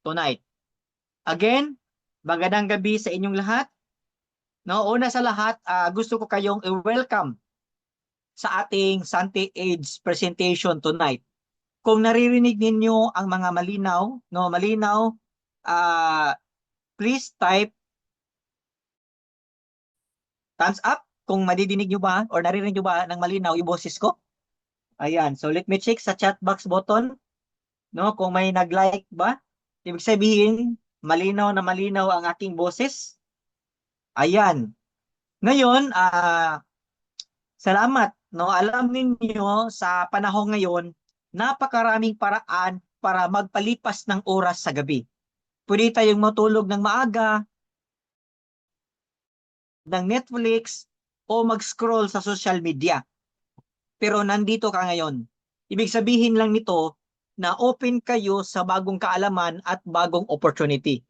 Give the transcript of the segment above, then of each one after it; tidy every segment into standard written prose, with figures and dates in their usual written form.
tonight. Again, magandang gabi sa inyong lahat. No, una sa lahat, gusto ko kayong i-welcome sa ating Sante Age presentation tonight. Kung naririnig ninyo ang mga malinaw, no, malinaw, uh, please type thumbs up kung madidinig nyo ba or naririnig nyo ba ng malinaw yung boses ko. Ayan, so let me check sa chat box button, no, kung may nag-like ba. Ibig sabihin, malinaw na malinaw ang aking boses. Ayan. Ngayon, salamat, no? Alam ninyo sa panahon ngayon, napakaraming paraan para magpalipas ng oras sa gabi. Pwede tayong matulog ng maaga, ng Netflix, o mag-scroll sa social media. Pero nandito ka ngayon. Ibig sabihin lang nito na open kayo sa bagong kaalaman at bagong opportunity.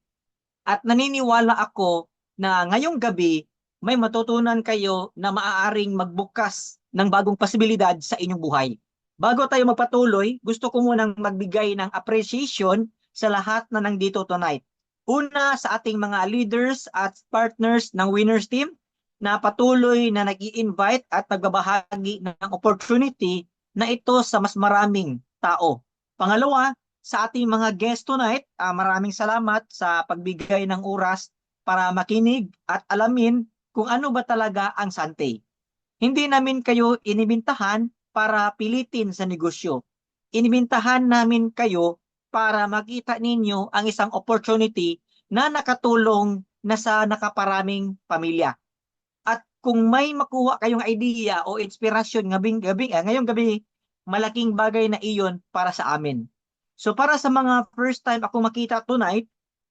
At naniniwala ako na ngayong gabi, may matutunan kayo na maaaring magbukas ng bagong posibilidad sa inyong buhay. Bago tayo magpatuloy, gusto ko munang magbigay ng appreciation sa lahat na nandito tonight. Una, sa ating mga leaders at partners ng Winners Team na patuloy na nag-i-invite at nagbabahagi ng opportunity na ito sa mas maraming tao. Pangalawa, sa ating mga guests tonight, maraming salamat sa pagbigay ng oras para makinig at alamin kung ano ba talaga ang Sante. Hindi namin kayo inibintahan para pilitin sa negosyo. Inibintahan namin kayo para makita ninyo ang isang opportunity na nakatulong na sa nakaparaming pamilya. At kung may makuha kayong idea o inspirasyon ngayong gabi, malaking bagay na iyon para sa amin. So para sa mga first time ako makita tonight,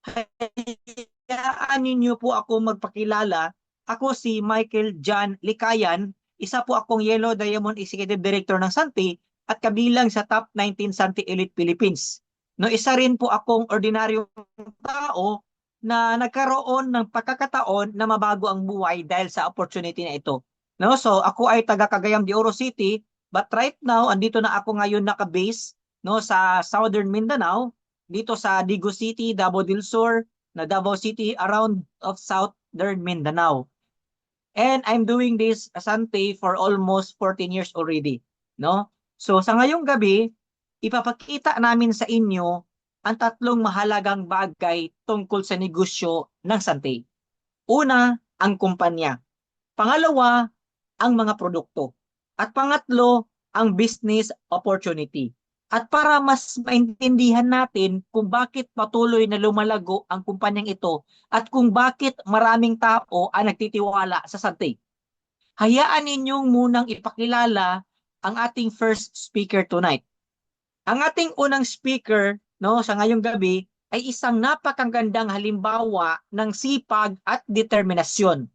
hayaan ninyo po ako magpakilala. Ako si Michael John Likayan, isa po akong Yellow Diamond Executive Director ng Sante at kabilang sa Top 19 Sante Elite Philippines. No, isa rin po akong ordinaryong tao na nagkaroon ng pagkakataon na mabago ang buhay dahil sa opportunity na ito. No, so ako ay taga Cagayan de Oro City, but right now andito na ako ngayon naka-base no sa Southern Mindanao, dito sa Digo City, Davao del Sur, na Davao City around of Southern Mindanao. And I'm doing this Sante for almost 14 years already, no? So sa ngayong gabi, ipapakita namin sa inyo ang tatlong mahalagang bagay tungkol sa negosyo ng Sante. Una, ang kumpanya. Pangalawa, ang mga produkto. At pangatlo, ang business opportunity. At para mas maintindihan natin kung bakit patuloy na lumalago ang kumpanyang ito at kung bakit maraming tao ang nagtitiwala sa Sante, hayaan ninyong munang ipakilala ang ating first speaker tonight. Ang ating unang speaker no, sa ngayong gabi ay isang napakagandang halimbawa ng sipag at determinasyon.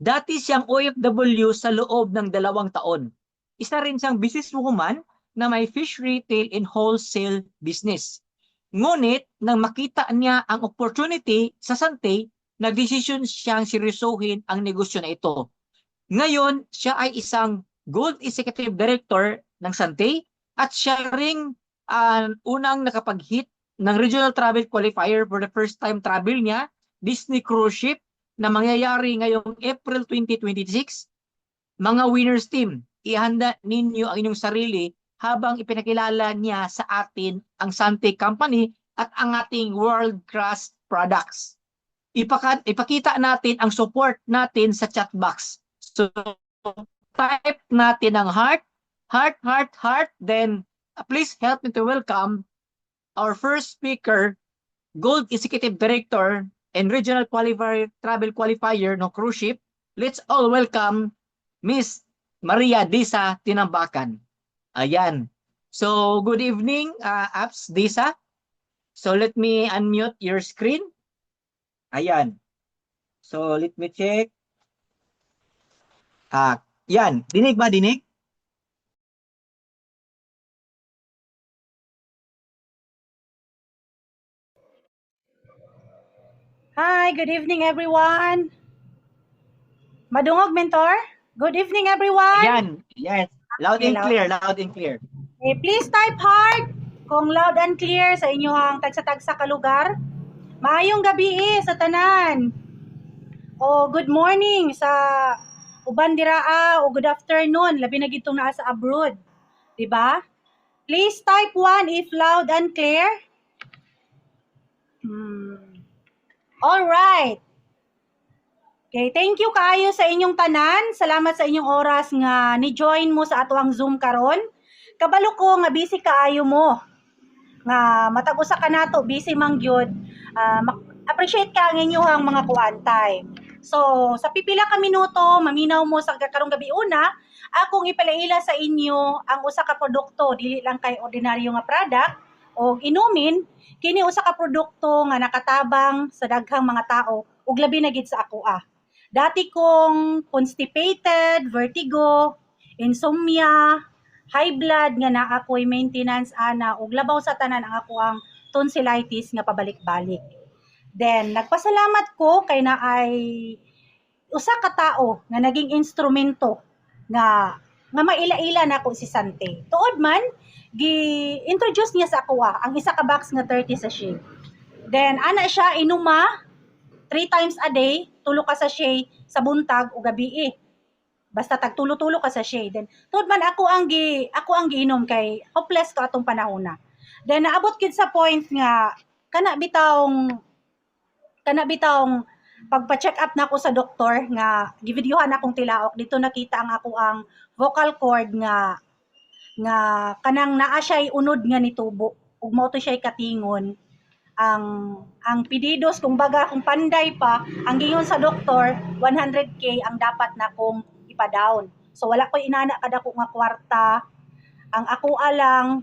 Dati siyang OFW sa loob ng 2 taon. Isa rin siyang businesswoman na may fish retail and wholesale business. Ngunit, nang makita niya ang opportunity sa Sante, nagdesisyon siyang seryosohin ang negosyo na ito. Ngayon, siya ay isang Gold Executive Director ng Sante at siya ring unang nakapag-hit ng Regional Travel Qualifier for the first time travel niya, Disney Cruise Ship, na mangyayari ngayong April 2026. Mga winners team, ihanda ninyo ang inyong sarili habang ipinakilala niya sa atin ang Sante Company at ang ating world-class products. Ipakita natin ang support natin sa chat box. So, type natin ang heart, heart, heart, heart, then please help me to welcome our first speaker, Gold Executive Director and Regional Travel Qualifier ng cruise ship. Let's all welcome Miss Maria Disa Tinambakan. Ayan. So, good evening, Apps Disa. So, let me unmute your screen. Ayan. So, let me check. Yan. Dinig ba? Dinig? Hi, good evening everyone. Madungog Mentor, good evening everyone. Ayan. Yes. Loud Okay, and clear. Loud and clear. Okay, please type heart Kung loud and clear sa inyong tagsa-tagsa ka lugar. Maayong gabi sa tanan. O good morning sa uban diraa o good afternoon labi na gitong naa sa abroad. Di ba? Please type 1 if loud and clear. All right. Okay, thank you kaayo sa inyong tanan. Salamat sa inyong oras nga ni-join mo sa atuang Zoom karon. Kabalo ko nga busy kaayo mo. Nga matag usa ka nato busy man gyud. Appreciate ka ang inyong mga kuan time. So, sa pipila ka minuto, maminaw mo sa karong gabi una, akong ipalaila sa inyo ang usa ka produkto, dili lang kay ordinaryo nga product o inumin, kini usa ka produkto nga nakatabang sa daghang mga tao ug labi na gid sa ako. Dati kong constipated, vertigo, insomnia, high blood nga naa ako'y maintenance ana ug labaw sa tanan ang ako ang tonsillitis nga pabalik-balik. Then nagpasalamat ko kay naay usa ka tao nga naging instrumento nga maila-ila nako si Sante. Tuod man gi-introduce niya sa ako ang isa ka box nga 30 sachet. Then ana siya inuma 3 times a day, tulo ka sachet sa buntag o gabi. Basta tagtulo-tulo ka sachet. Then tuod man ako ang giinom kay hopeless ka atong panahon na. Then naabot gid sa point nga kana bitawng pagpa-check up na ako sa doktor nga givideohan akong tilaok dito nakita ang ako ang vocal cord nga kanang naa siya'y unod nga nitubo ug mao to siya'y katingon ang pedidos kung panday pa ang giyon sa doktor 100k ang dapat na kong ipa-down. So wala ko inana kada ko nga kwarta. Ang ako alang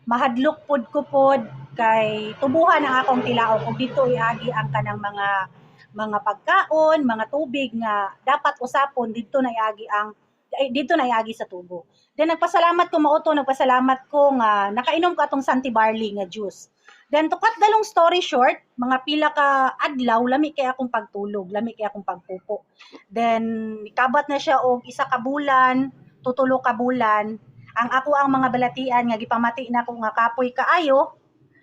mahadlok pod ko pod kay tubuhan ang akong tilaok ug dito iagi ang kanang mga pagkaon, mga tubig nga dapat usapon dito na iagi sa tubo. Then nagpasalamat ko nga nakainom ko atong Santi Barley nga juice. Then to cut the long story short, mga pila ka adlaw lami kay akong pagtulog, lami kay akong pagpupo. Then ikabat na siya og 1 ka bulan, 2 ka bulan. Ang ako ang mga balatian nga gipamati na ko nga kapoy kaayo,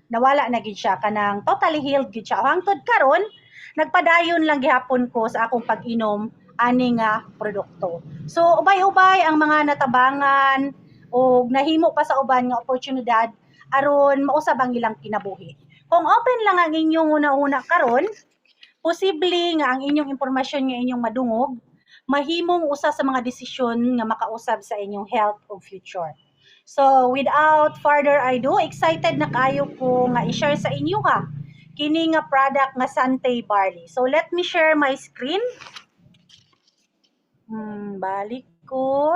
nawala na gid siya kanang totally healed gid siya. Hangtod karon, nagpadayon lang gihapon ko sa akong pag-inom ani nga produkto. So ubay-ubay ang mga natabangan o nahimo pa sa uban nga oportunidad aron mausab ang ilang kinabuhi. Kung open lang ang inyong una-una karon, posible nga ang inyong impormasyon nga inyong madungog, mahimong usa sa mga desisyon nga makausab sa inyong health o future. So, without further ado, excited na kayo ko nga i-share sa inyo kini nga product nga Sante Barley. So, let me share my screen. Balik ko.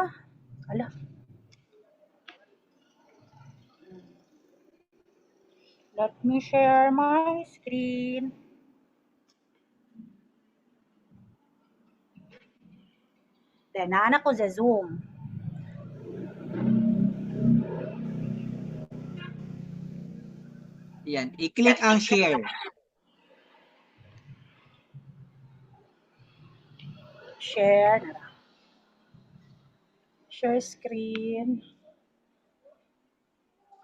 Let me share my screen. Then, naanak ko sa Zoom. Yan, i-click ang share. Share na lang. Share screen.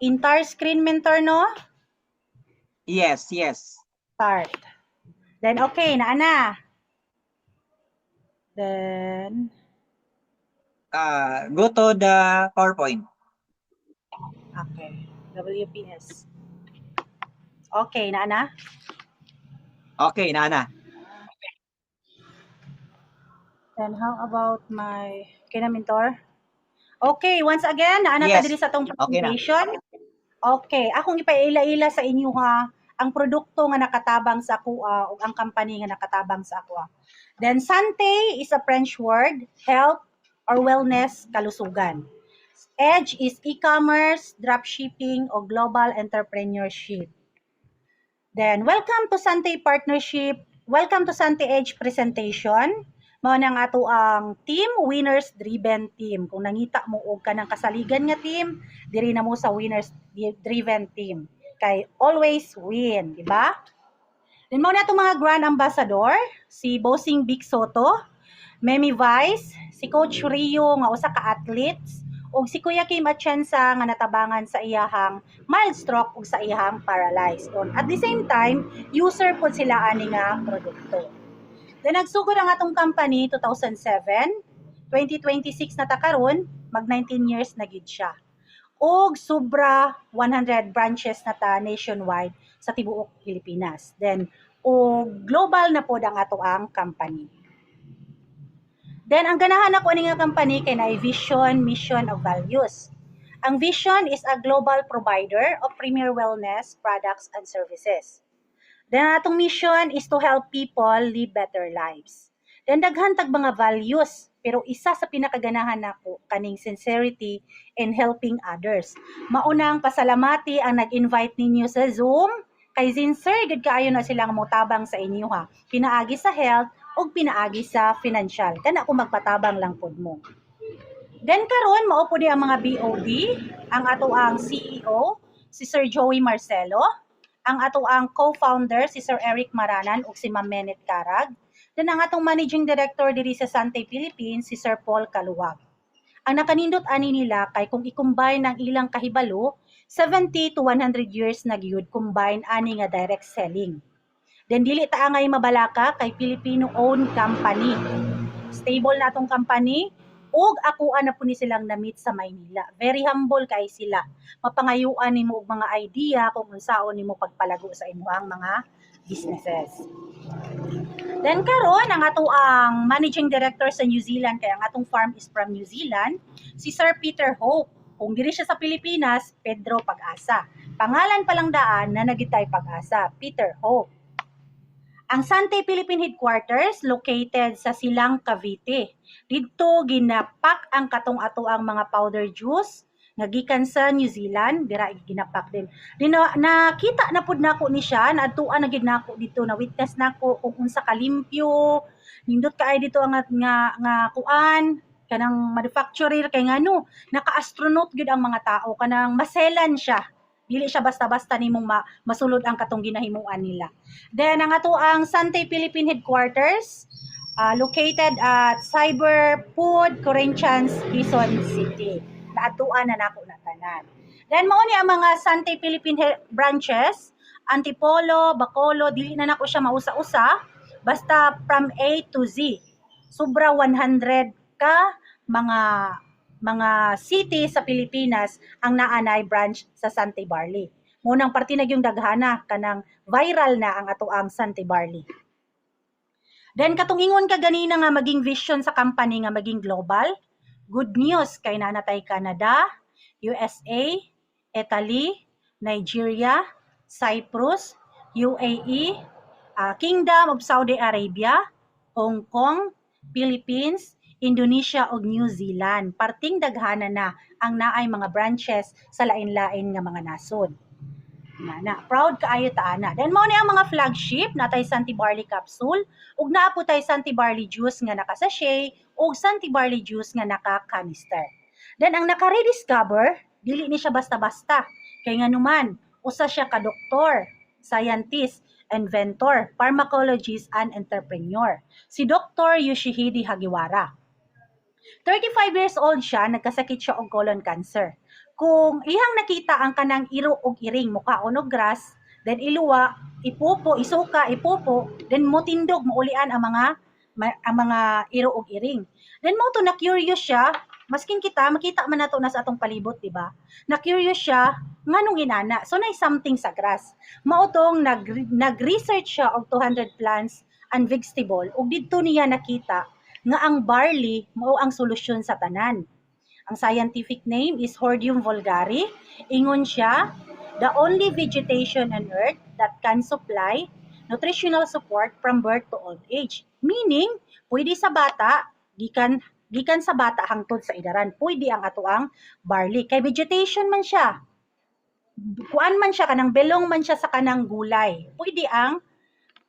Entire screen, mentor, no? Yes. Start. Then, okay, na. Then, go to the PowerPoint. okay. WPS. Okay, na. Okay, na. Then, how about my, okay na, mentor? Okay, once again, naana Yes. ta diri sa tong Okay na. presentation. Okay, akong ipaila-ila sa inyo ang produkto nga nakatabang sa akua ug ang company nga nakatabang sa akua. Then Sante is a French word, health or wellness kalusugan. Edge is e-commerce, dropshipping o global entrepreneurship. Then welcome to Sante Partnership. Welcome to Sante Edge presentation. Mao nang ato ang team, winners driven team. Kung nangita mo og kanang kasaligan nga team, diri na mo sa winners driven team. Kay always win, di ba? Then mao na itong mga grand ambassador, si Bossing Vic Soto, Memi Vice, si Coach Rio nga usa ka athletes ug si Kuya Kim Atienza nga natabangan sa iyahang mild stroke ug sa iyahang paralyzed. At the same time, user po sila ani nga produkto. Then nagsugod ang atong company 2007, 2026 na ta karon, mag 19 years na gid siya. Og sobra 100 branches na ta nationwide sa tibuok Pilipinas. Then global na pod ang ato ang company. Then ang ganahan ako ani nga company kay naay vision, mission ug values. Ang vision is a global provider of premier wellness products and services. Then ang atong mission is to help people live better lives. Then daghan tag mga values, pero isa sa pinakaganahan nako kaning sincerity and helping others. Maunang pasalamati ang nag-invite ninyo sa Zoom, kay sincere gid kaayo na silang motabang sa inyo ha. Pinaagi sa health ug pinaagi sa financial. Kana ako magpatabang lang pod mo. Then karon mao po di ang mga BOD, ang ato ang CEO si Sir Joey Marcelo, ang ato ang co-founder si Sir Eric Maranan ug si Ma'am Menet Carag. Then ang atong managing director diri sa Sante Philippines si Sir Paul Kaluwag. Ang nakanindot ani nila kay kung i-combine ang ilang kahibalo, 70 to 100 years na gyud combine ani nga direct selling. Then dili ta angay mabalaka kay Filipino-owned company. Stable na atong company ug akuan na po ni silang na-meet sa Maynila. Very humble kay sila. Mapangayuan nimo og mga idea kung unsaon nimo pagpalago sa imuhang mga businesses. Then karon ang ato ang managing director sa New Zealand kay ang atong farm is from New Zealand, si Sir Peter Hope. Kung diri siya sa Pilipinas, Pedro Pag-asa. Pangalan pa lang daan na nagitay Pag-asa, Peter Hope. Ang Sante Philippine Headquarters located sa Silang, Cavite. Dito ginapak ang katong ato ang mga powder juice nga gikan sa New Zealand, dira ginapak din. Nakita na pud nako ni siya, naadtuan na gid nako dito, na witness nako kung unsa kalimpyo, nindot kaay dito ang nga kuan kanang manufacturer kay ngano, naka-astronaut gid ang mga tao, kanang maselan siya. Dili siya basta-basta nimong masulod ang katong ginahimuan nila. Then ang ato ang Sante Philippine Headquarters located at Cyber Food, Corinthians, Quezon City. Naatuan na nako na tanan. Then mao ni ang mga Sante Philippine branches, Antipolo, Bacolod, dili na nako siya mausa-usa, basta from A to Z. Sobra 100 ka mga city sa Pilipinas ang naanay branch sa Sante Barley. Munang parte na yung daghana kanang viral na ang ato ang Sante Barley. Then katong ingon ka ganina nga maging vision sa company nga maging global. Good news kay nanatay Canada, USA, Italy, Nigeria, Cyprus, UAE, Kingdom of Saudi Arabia, Hong Kong, Philippines, Indonesia ug New Zealand. Parting daghana na ang naay mga branches sa lain-lain nga mga nasod. Proud kaayo ta ana. Then mao ni ang mga flagship natay Sante Barley Capsule ug naa po tay Sante Barley Juice nga naka-sachet ug Sante Barley Juice nga naka-canister. Then ang naka-rediscover, dili ni siya basta-basta. Kay nganuman, usa siya ka doktor, scientist, inventor, pharmacologist, and entrepreneur. Si Dr. Yoshihide Hagiwara. 35 years old siya, nagkasakit siya og colon cancer. Kung ihang nakita ang kanang iro og iring, mukhaon og grass, then iluwa, ipupo, isuka, ipupo, then motindog, maulian ang mga iro og iring. Then mo to na curious siya, maskin makita man nato na sa atong palibot, di ba? Na curious siya, nganong inana. So nay something sa grass. Mao tong nag-research siya og 200 plants and vegetable ug didto niya nakita nga ang barley mao ang solusyon sa tanan. Ang scientific name is Hordeum vulgare. Ingon siya, the only vegetation on earth that can supply nutritional support from birth to old age. Meaning, pwede sa bata, gikan sa bata hangtod sa edaran, pwede ang ato ang barley. Kay vegetation man siya. Kuan man siya, kanang belong man siya sa kanang gulay. Pwede ang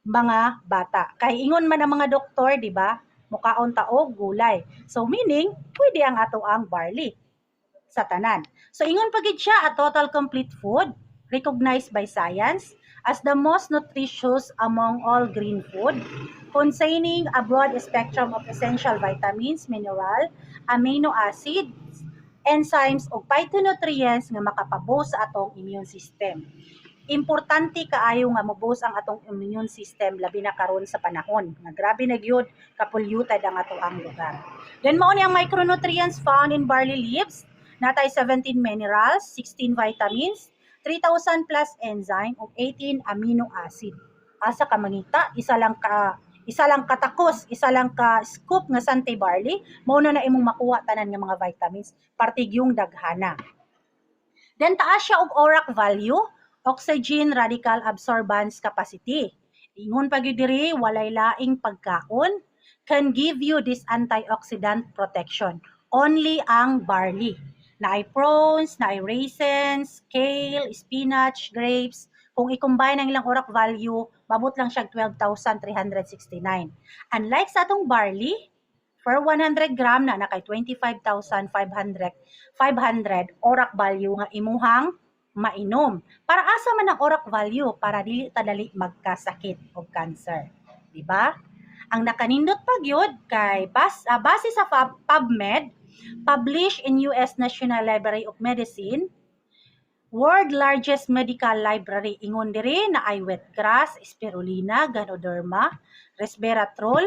mga bata. Kay ingon man ang mga doktor, di ba? Mukaon taog gulay. So meaning, pwede ang ato ang barley sa tanan. So ingon pagid siya a total complete food recognized by science as the most nutritious among all green food, containing a broad spectrum of essential vitamins, mineral, amino acids, enzymes ug phytonutrients nga makapaboost sa atong immune system. Importante kaayo nga moboost ang atong immune system labi na karon sa panahon nga grabe na gyud kapulyuted ang ato ang lugar. Then mao ni ang micronutrients found in barley leaves, natay 17 minerals, 16 vitamins, 3,000 plus enzyme ug 18 amino acid. Asa ka mangita, isa lang katakos, isa lang ka scoop nga sante barley, mao na imong makuha tanan nga mga vitamins, partig yung daghana. Then taas siya og ORAC value, oxygen radical absorbance capacity. Ingon pa gyud diri walay laing pagkaon can give you this antioxidant protection. Only ang barley. Naay prawns, naay raisins, kale, spinach, grapes. Kung i-combine ang ilang ORAC value, mabot lang siya 12,369. Unlike sa atong barley, per 100 gram na nakay 25,500 ORAC value nga imuhang mainom. Para asa man ang ORAC value para dili ta dali magkasakit og cancer, di ba? Ang nakanindot pa gyud kay base sa PubMed, published in US National Library of Medicine, world largest medical library. Ingon diri na ay wheatgrass, spirulina, ganoderma, resveratrol,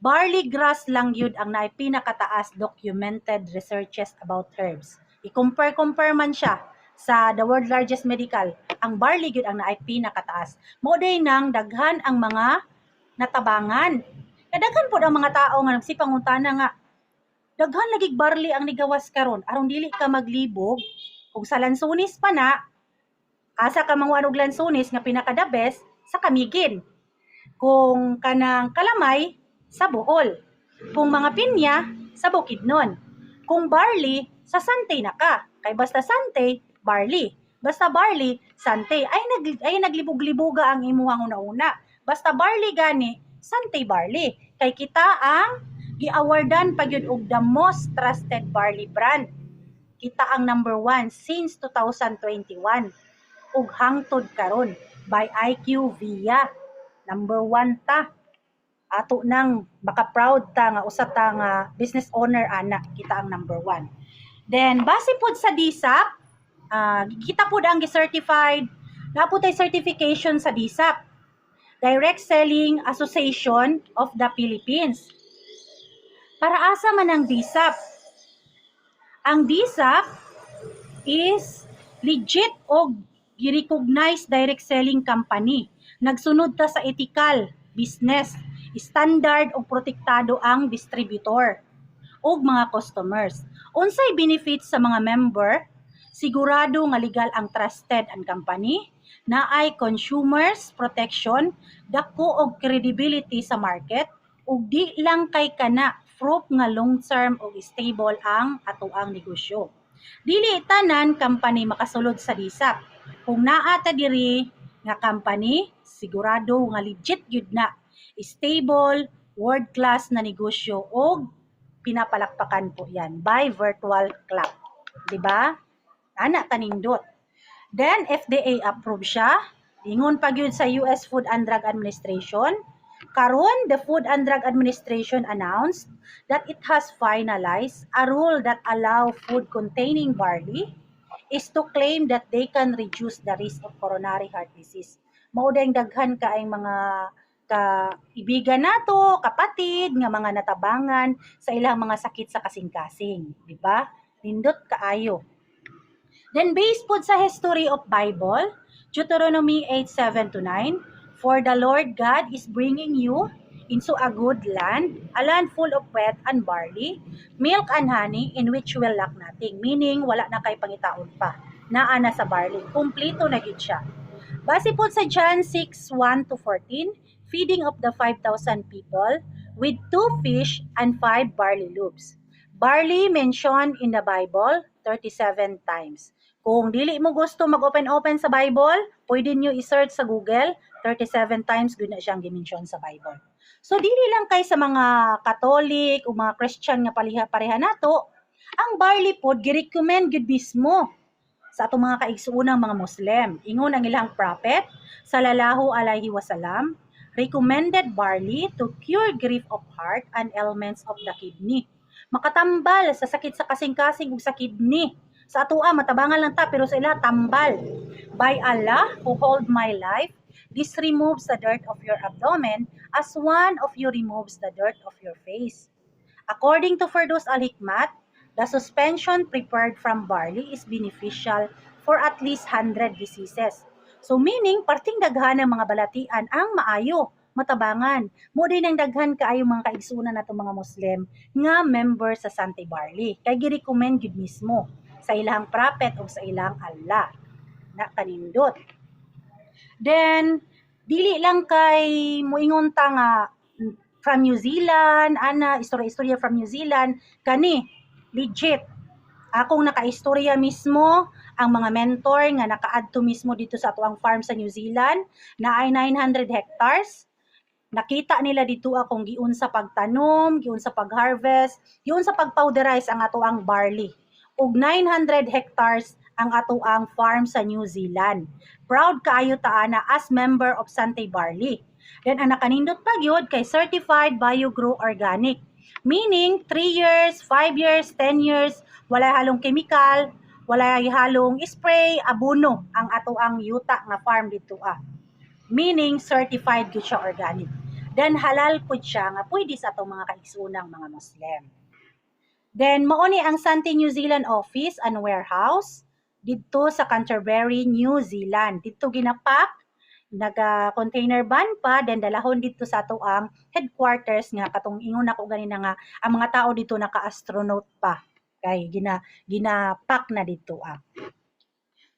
barley grass lang yun ang naay pinakataas documented researches about herbs. I-compare man siya sa the world largest medical, ang barley yun ang naay pinakataas. Mo day nang daghan ang mga natabangan. Daghan po ang mga tao nga nagsipangutana nga daghan lagig barley ang nigawas karon aron dili ka maglibog kung sa lansunis pa na asa ka manguan og lansunis nga pinaka the best sa Kamigin, kung kanang kalamay sa Bohol, kung mga pinya sa Bukidnon, kung barley sa Sante na ka kay basta Sante barley, basta barley Sante ay naglibog-libuga ang imuhang una-una, basta barley gani Sante barley kay kita ang gi-awardan pagyud og the most trusted barley brand. Kita ang number 1 since 2021 ug hangtod karon by IQVIA. Number 1 ta. Ato nang maka-proud ta nga usa ta nga business owner ana, kita ang number 1. Then base pod sa DSAP, kita pod ang gi-certified, napod tay certification sa DSAP, Direct Selling Association of the Philippines. Para asa man ang DSAP? Ang DSAP is legit o gi-recognize direct selling company. Nagsunod ta sa ethical business, standard o protektado ang distributor o mga customers. Unsay benefits sa mga member? Sigurado nga legal ang trusted ang company, naay consumers protection, dako og credibility sa market, ug di lang kay kana proof nga long-term o stable ang atoang negosyo. Dili tanan company makasulod sa DSAP. Kung naa ta diri nga company, sigurado nga legit gyud na, stable, world-class na negosyo o pinapalakpakan po yan by virtual club. Diba? Ana tanindot. Then, FDA approved siya. Ingon pa gyud sa US Food and Drug Administration. Karon, the Food and Drug Administration announced that it has finalized a rule that allow food containing barley is to claim that they can reduce the risk of coronary heart disease. Mao dayang daghan kaayong mga kaibigan nato, kapatid, nga mga natabangan sa ilang mga sakit sa kasing-kasing. Diba? Nindot kaayo. Then based po sa history of Bible, Deuteronomy 8:7-9, for the Lord God is bringing you into a good land, a land full of wheat and barley, milk and honey, in which you will lack nothing. Meaning, wala na kay pangitaon pa. Naa na sa barley. Kumplito na yun siya. Base po sa John 6:1-14, feeding of the 5,000 people with 2 fish and 5 barley loaves. Barley mentioned in the Bible 37 times. Kung dili mo gusto mag-open sa Bible, pwede nyo i-search sa Google, 37 times good na siyang gimension sa Bible. So, dili lang kay sa mga Catholic o mga Christian nga pareha nato, ang barley pod gi-recommend gud mismo sa atong mga kaigsuunang mga Muslim. Ingon ang ilang prophet, sallallahu alaihi wasallam, recommended barley to cure grief of heart and ailments of the kidney. makatambal sa sakit sa kasing-kasing ug sa kidney. Sa atoa matabangan lang ta pero sa ila tambal. By Allah who hold my life, this removes the dirt of your abdomen as one of you removes the dirt of your face. According to Firdaus Al-Hikmat, the suspension prepared from barley is beneficial for at least 100 diseases. So meaning, parting daghan ng mga balatian ang maayo, matabangan. Mo din ang daghan kaayo mga kaigsunan nato mga Muslim nga member sa Sante Barley. Kay gi-recommend gid mismo sa ilang prophet o sa ilang Allah na kanindot. Then, dili lang kay moingon ta nga from New Zealand, ana, istorya-istorya from New Zealand, kani, legit. Akong nakaistorya mismo, ang mga mentor nga naka-adto mismo dito sa atuang farm sa New Zealand, na ay 900 hectares. Nakita nila dito akong giun sa pagtanom, giun sa pag-harvest, giun sa pag-powderize ang atuang barley. Og 900 hectares ang atuang farm sa New Zealand. Proud kaayo ta ana as member of Sante Barley. Then ang nakanindot pa gyud kay certified BioGrow Organic. Meaning 3 years, 5 years, 10 years, wala halong chemical, wala halong spray, abono ang atuang yuta nga farm dito Meaning certified gyud siya organic. Then halal pud siya nga pwede sa atong mga kaigsunang mga Muslim. Then mao ni ang Sante New Zealand office and warehouse dito sa Canterbury, New Zealand. Dito ginapak, naga-container van pa, then dalahon dito sa ato ang headquarters nga katong ingon ako ganina nga ang mga tao dito naka-astronaut pa. Kay ginapak na dito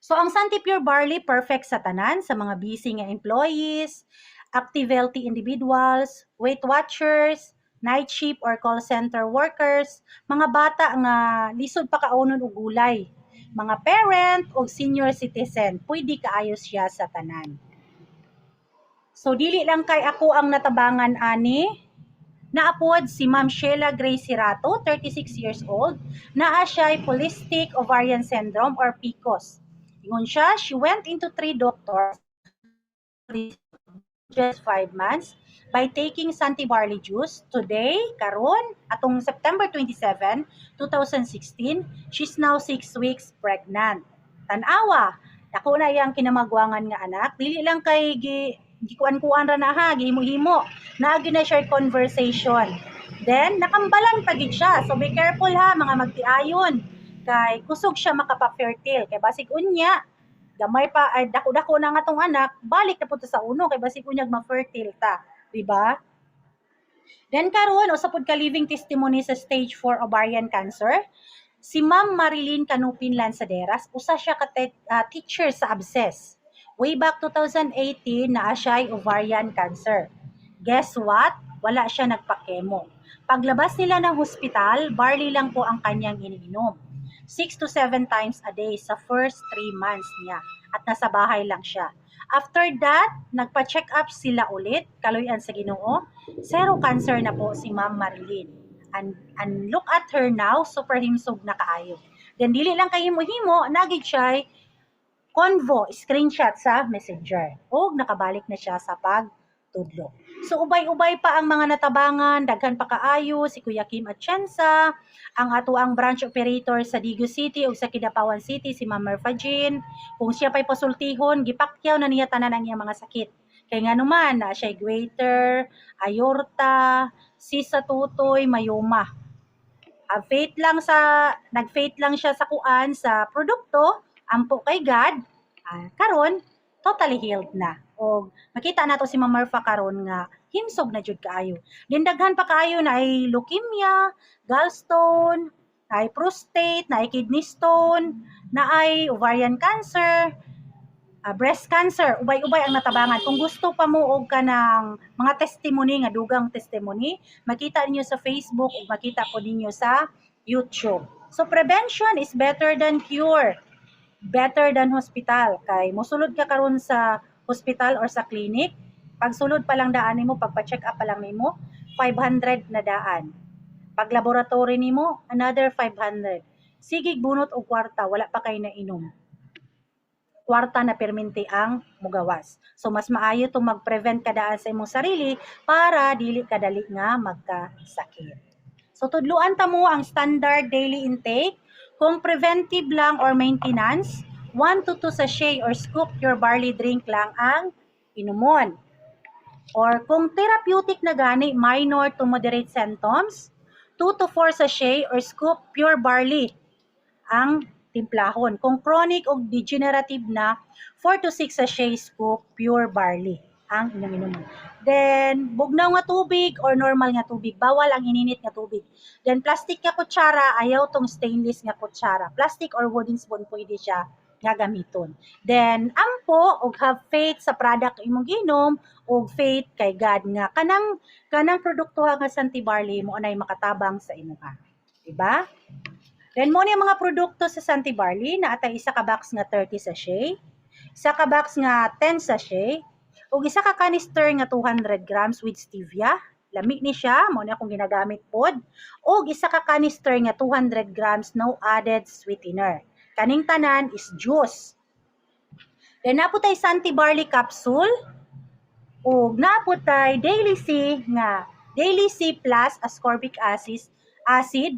So ang Sante Pure Barley perfect sa tanan sa mga busy nga employees, active healthy individuals, Weight Watchers, night shift or call center workers, mga bata nga lisod pa kaunon og gulay, mga parent o senior citizen, pwede kaayos siya sa tanan. So dili lang kay ako ang natabangan ani, naapod si Ma'am Sheila Grace Hirato, 36 years old, naa siya polycystic ovarian syndrome or PCOS. Ingon siya, she went into 3 doctors just 5 months by taking Sante Barley juice. Today, karon, atong September 27, 2016, she's now 6 weeks pregnant. Tanawa, dako na iyang kinamagwangan nga anak. Dili lang kay gikuan-kuan ra na ha, gihimo-himo. Naagi na share conversation. Then, nakambalan pagid siya. So, be careful ha, mga magtiayon. Kay kusog siya makapa-fertile. Kay basig unya, gamay pa, ay dako-dako na nga tong anak, balik na po sa uno. Kay basig unyag ma-fertile ta. Diba? Then karon usa pod ka living testimony sa stage 4 ovarian cancer. Si Ma'am Marilyn Canupin Lanzaderas, usa siya ka teacher sa ABSES. Way back 2018 naa siya ovarian cancer. Guess what? Wala siya nagpa-chemo. Paglabas nila ng hospital, barley lang po ang kanyang iniinom. 6 to 7 times a day sa first 3 months niya at nasa bahay lang siya. After that, nagpa-check up sila ulit, kaluyan sa Ginoo. Zero cancer na po si Ma'am Marilyn. And look at her now, super himsog na kaayo. Then dili lang kay himo-himo, nagig siya convo, screenshot sa messenger. O nakabalik na siya sa pagtudlo. So ubay-ubay pa ang mga natabangan, daghan pa kaayo si Kuya Kim Atienza, ang atuang branch operator sa Digo City o sa Kidapawan City si Ma'am Merfa Jean. Kung siya pa'y pasultihon, gipakyaw na niya tanan ang iyang mga sakit. Kaya nga naman, na siya goiter, aorta, sisa tutoy, mayoma. Nag-faith lang siya sa kuan sa produkto, ampo kay God, karon totally healed na. O makita nato si Ma'am Merfa karon nga himsog na jud kaayo. Then daghan pa kaayo na ay leukemia, gallstone, na ay prostate, na ay kidney stone, na ay ovarian cancer, breast cancer, ubay-ubay ang natabangan. Kung gusto pa mo og kanang mga testimony nga dugang testimony, makita ninyo sa Facebook o makita po ninyo sa YouTube. So prevention is better than cure. Better than hospital. Kay mosulod ka karon sa hospital or sa clinic, pag sulod pa lang daan nimo, pagpa-check up pa lang nimo, 500 na daan. Pag laboratory nimo, another 500. Sige bunot og kwarta, wala pa kay nainom. Kwarta na perminti ang mugawas. So mas maayo tong mag-prevent ka daan sa imong sarili para dili ka dali nga magkasakit. So tudluan ta mo ang standard daily intake. Kung preventive lang or maintenance, 1 to 2 sachet or scoop pure barley drink lang ang inumon. Or kung therapeutic na gani, minor to moderate symptoms, 2 to 4 sachet or scoop pure barley ang timplahon. Kung chronic o degenerative na, 4 to 6 sachet scoop pure barley ang inom. Then, bugnaw nga tubig or normal nga tubig. Bawal ang ininit nga tubig. Then, plastic nga kutsara, ayaw tong stainless nga kutsara. Plastic or wooden spoon, pwede siya nga gamiton. Then, ampo og have faith sa product imong ginom og faith kay God nga kanang produkto nga Santi Barley mo anay makatabang sa imuha. Diba? Then mo niya mga produkto sa Santi Barley na atay isa ka box nga 30 sachet, isa ka box nga 10 sachet, ug isa ka canister nga 200 grams with stevia. Lami ni siya, mo na akong ginagamit pod. Ug isa ka canister nga 200 grams no added sweetener. Kaning tanan is juice. Then naputay Santi Barley capsule ug naputay Daily C nga Daily C plus ascorbic acid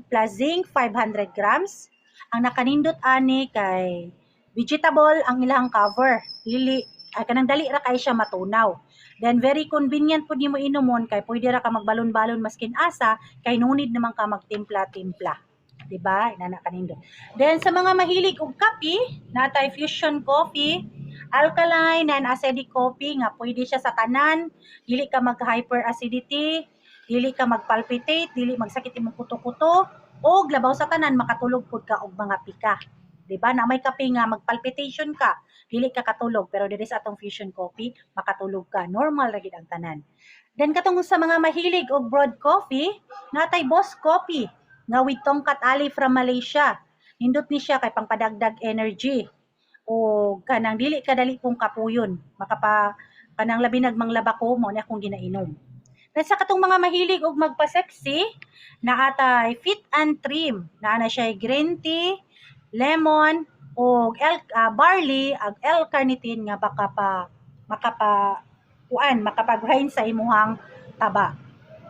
plus zinc 500 grams. Ang nakanindot ani kay vegetable ang ilang cover. Kanang dali ra kay siya matunaw. Then very convenient pud nimo inumon kay pwede ra ka magbalon-balon maskin asa kay no need naman ka magtimpla-timpla. Diba? Inana kanindot. Then sa mga mahilig og kape, natay fusion coffee, alkaline and acidic coffee nga pwede siya sa tanan, dili ka mag-hyperacidity, dili ka magpalpitate, dili magsakit imong kuto-kuto, o labaw sa tanan makatulog pud ka og mga pika. Diba? Na may kape nga magpalpitation ka, dili ka katulog, pero diri sa atong fusion coffee, makatulog ka. Normal ra gid ang tanan. Then katong sa mga mahilig og broad coffee, natay Boss Coffee nga with tongkat ali from Malaysia. Nindot ni siya kay pangpadagdag energy. O kanang dili kadali kong kapuyon. Kanang labi nagmanglaba ko mo na akong ginainom. Then sa katong mga mahilig og magpa-sexy, na atay Fit and Trim, na siya green tea, lemon, o barley, ag L-carnitine nga makapag-grind sa imuhang taba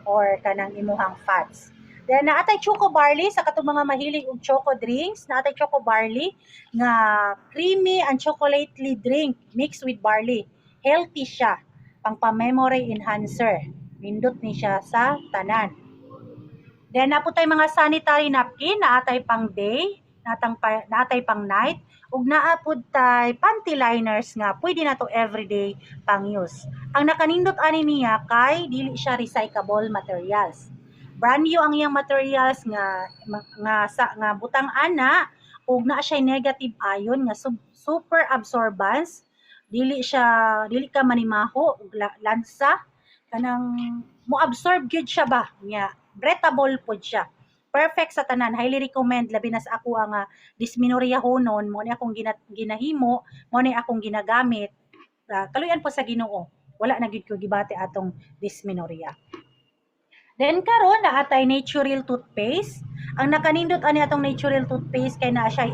or kanang imuhang fats. Then naatay choco barley sa katong mga mahilig og choco drinks, naatay choco barley nga creamy and chocolately drink mixed with barley. Healthy siya, pang pa-memory enhancer. Nindot ni siya sa tanan. Then naputay mga sanitary napkin, naatay pang day, naatay pang night, ug naapud tay panty liners nga pwede na to everyday pang use. Ang nakanindot ani niya kay dili siya recyclable materials. Brand new ang iyang materials nga butang ana ug naa siya negative ion nga super absorbance. Dili ka manimaho ug lansa kanang mo absorb gyud siya ba nya breathable pod siya. Perfect sa tanan, highly recommend labi na sa ako ang dysmenorrhea honon mo ni akong ginahimo, mo ni akong ginagamit. Kaluyan po sa Ginoo. Wala na gyud ko gibati atong dysmenorrhea. Then karon naatay Natural toothpaste. Ang nakanindot ani atong Natural toothpaste kay naa siya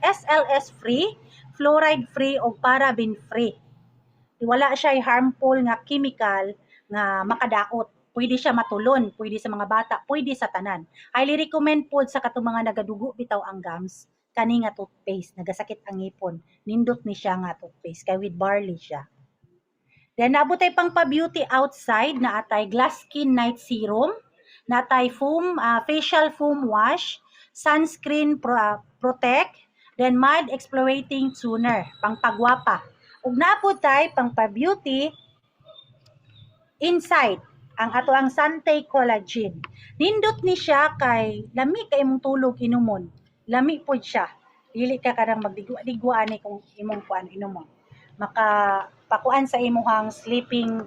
SLS free, fluoride free ug paraben free. Wala siya harmful nga chemical nga makadaot. Pwede siya matulon, pwede sa mga bata, pwede sa tanan. Highly recommend po sa katong mga nagadugo bitaw ang gums, kani nga toothpaste, nagasakit ang ngipon. Nindot ni siya nga toothpaste kay with barley siya. Then nabutay pang pa-beauty outside na atay Glass Skin Night Serum, na atay facial foam wash, sunscreen protect, then mild exfoliating toner, pang pagwapa. Ug naputay pang pa-beauty inside ang ato ang Sante Collagen. Nindot ni siya kay lami kay imong tulog inumon. Lami pod siya. Dili ka kadang magdigwa-digwa ani kung imong kuan inumon. Makapakuan sa imong sleeping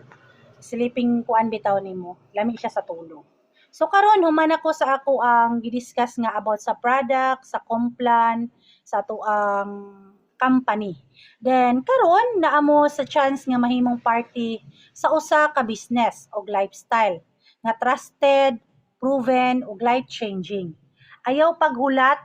kuan bitaw nimo. Lami siya sa tulog. So karon human ako sa ako ang gidiscuss nga about sa product, sa Complan, sa ato ang company. Then karon naamo sa chance nga mahimong party sa usa ka business o lifestyle nga trusted, proven ug life-changing. Ayaw paghulat,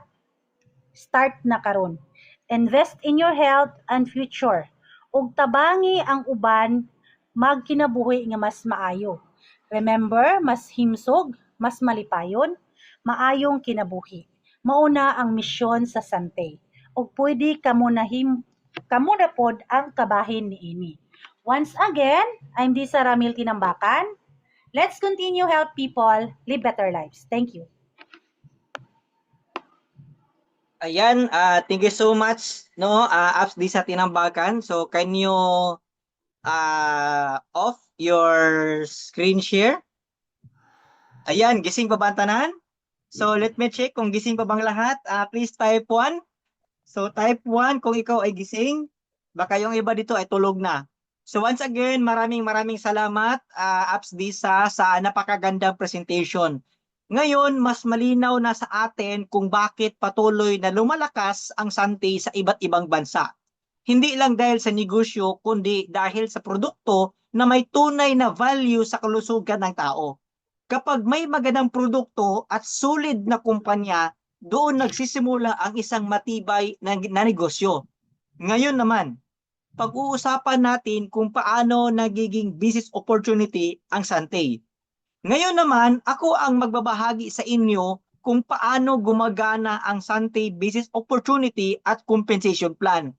start na karon. Invest in your health and future ug tabangi ang uban magkinabuhi nga mas maayo. Remember, mas himsog, mas malipayon, maayong kinabuhi. Mauna ang misyon sa Sante. Ug pwede kamo na pod ang kabahin niini. Once again, I'm Disa Ramil Tinambakan. Let's continue help people live better lives. Thank you. Ayan, thank you so much, no, Apps di sa tinambakan. So, can you off your screen share? Ayan, gising pa ba ang tanan? So, let me check kung gising pa bang lahat. Please type 1. So, type 1 kung ikaw ay gising. Baka yung iba dito ay tulog na. So, once again, maraming salamat, Apps Disa, sa napakagandang presentation. Ngayon, mas malinaw na sa atin kung bakit patuloy na lumalakas ang Sante sa iba't ibang bansa. Hindi lang dahil sa negosyo, kundi dahil sa produkto na may tunay na value sa kalusugan ng tao. Kapag may magandang produkto at solid na kumpanya, doon nagsisimula ang isang matibay na negosyo. Ngayon naman, pag-uusapan natin kung paano nagiging business opportunity ang Sante. Ngayon naman, ako ang magbabahagi sa inyo kung paano gumagana ang Sante Business Opportunity at Compensation Plan.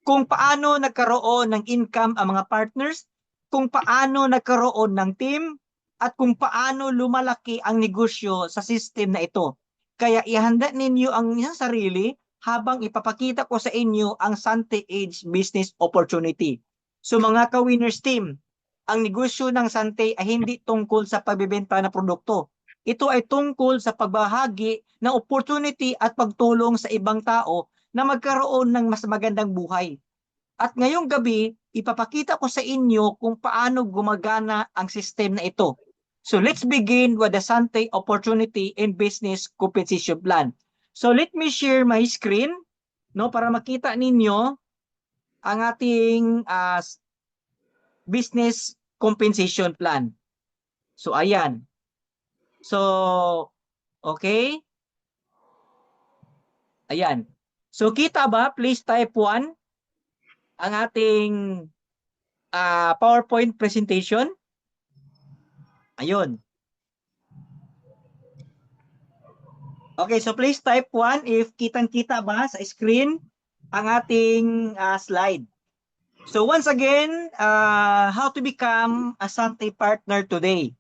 Kung paano nagkaroon ng income ang mga partners, kung paano nagkaroon ng team, at kung paano lumalaki ang negosyo sa system na ito. Kaya ihanda ninyo ang inyong sarili habang ipapakita ko sa inyo ang Sante Age Business Opportunity. So mga ka-winners team, ang negosyo ng Sante ay hindi tungkol sa pagbebenta ng produkto. Ito ay tungkol sa pagbahagi ng opportunity at pagtulong sa ibang tao na magkaroon ng mas magandang buhay. At ngayong gabi, ipapakita ko sa inyo kung paano gumagana ang system na ito. So let's begin with the Sante Opportunity and Business Compensation Plan. So let me share my screen, no, para makita ninyo ang ating business compensation plan. So ayan. So okay. Ayan. So kita ba? Please type 1 ang ating PowerPoint presentation. Ayun. Okay, so please type 1 if kitang-kita ba sa screen ang ating slide. So once again, how to become a Sante partner today.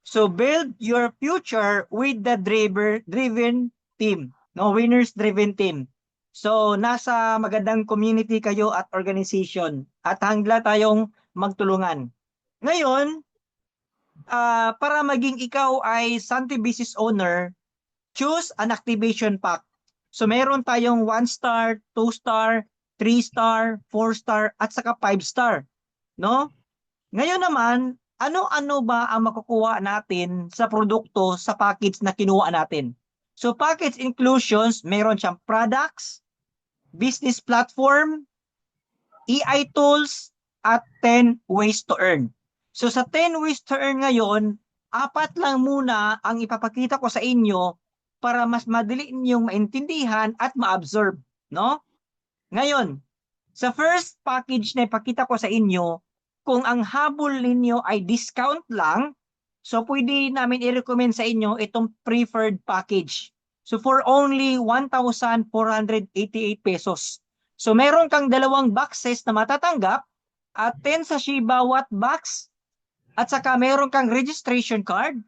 So build your future with the driven team, no, winners driven team. So nasa magandang community kayo at organization at hangla tayong magtulungan. Ngayon, para maging ikaw ay Sante business owner, choose an activation pack. So meron tayong 1-star, 2-star, 3-star, 4-star at saka 5-star, no? Ngayon naman, ano-ano ba ang makukuha natin sa produkto sa package na kinuha natin? So package inclusions, meron siyang products, business platform, EI tools, at 10 ways to earn. So sa 10 ways to earn ngayon, 4 lang muna ang ipapakita ko sa inyo para mas madali ninyong maintindihan at ma-absorb, no? Ngayon, sa first package na ipakita ko sa inyo, kung ang habol ninyo ay discount lang, so pwede namin i-recommend sa inyo itong preferred package. So for only 1,488 pesos. So meron kang 2 boxes na matatanggap at 10 sachet bawat box at saka meron kang registration card,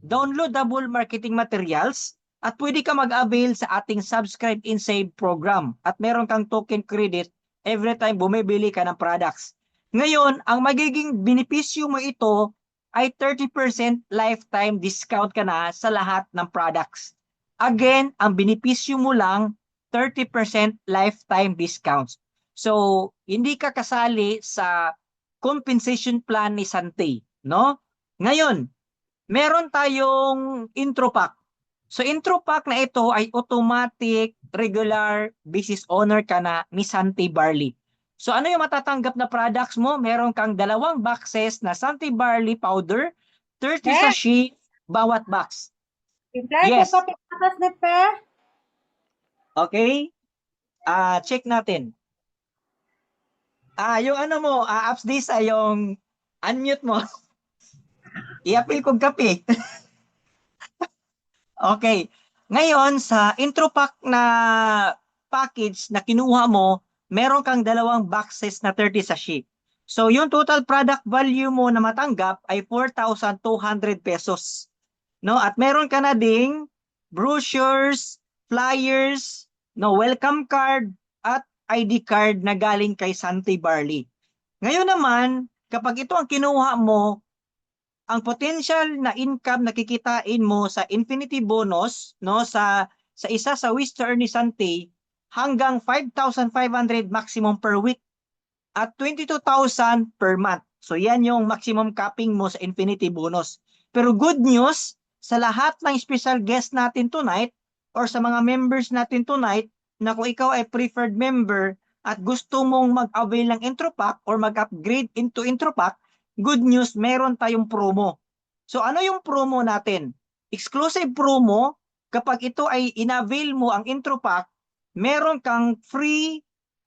downloadable marketing materials, at pwede ka mag-avail sa ating subscribe and save program at meron kang token credit every time bumibili ka ng products. Ngayon, ang magiging benepisyo mo ito ay 30% lifetime discount ka na sa lahat ng products. Again, ang benepisyo mo lang 30% lifetime discounts. So, hindi ka kasali sa compensation plan ni Sante, no? Ngayon, meron tayong intro pack. So intro pack na ito ay automatic regular business owner ka na ni Sante Barley. So ano yung matatanggap na products mo? Meron kang 2 boxes na Sante Barley powder, 30 sachet bawat box. Yes. Okay. Check natin. Yung ano mo, apps this ay yung unmute mo. I-appeal kong kape. Okay. Ngayon, sa intro pack na package na kinuha mo, meron kang dalawang boxes na 30 sachet. So, yung total product value mo na matanggap ay 4,200 pesos. No? At meron ka na ding brochures, flyers, no, welcome card, at ID card na galing kay Sante Barley. Ngayon naman, kapag ito ang kinuha mo, ang potential na income na kikitain mo sa Infinity Bonus, no, sa isa sa wish to earn ni Sante, hanggang 5,500 maximum per week at 22,000 per month. So yan yung maximum capping mo sa Infinity Bonus. Pero good news, sa lahat ng special guest natin tonight or sa mga members natin tonight, na kung ikaw ay preferred member at gusto mong mag-avail ng intro pack or mag-upgrade into intro pack, good news, meron tayong promo. So ano yung promo natin? Exclusive promo, kapag ito ay inavail mo ang intro pack, meron kang free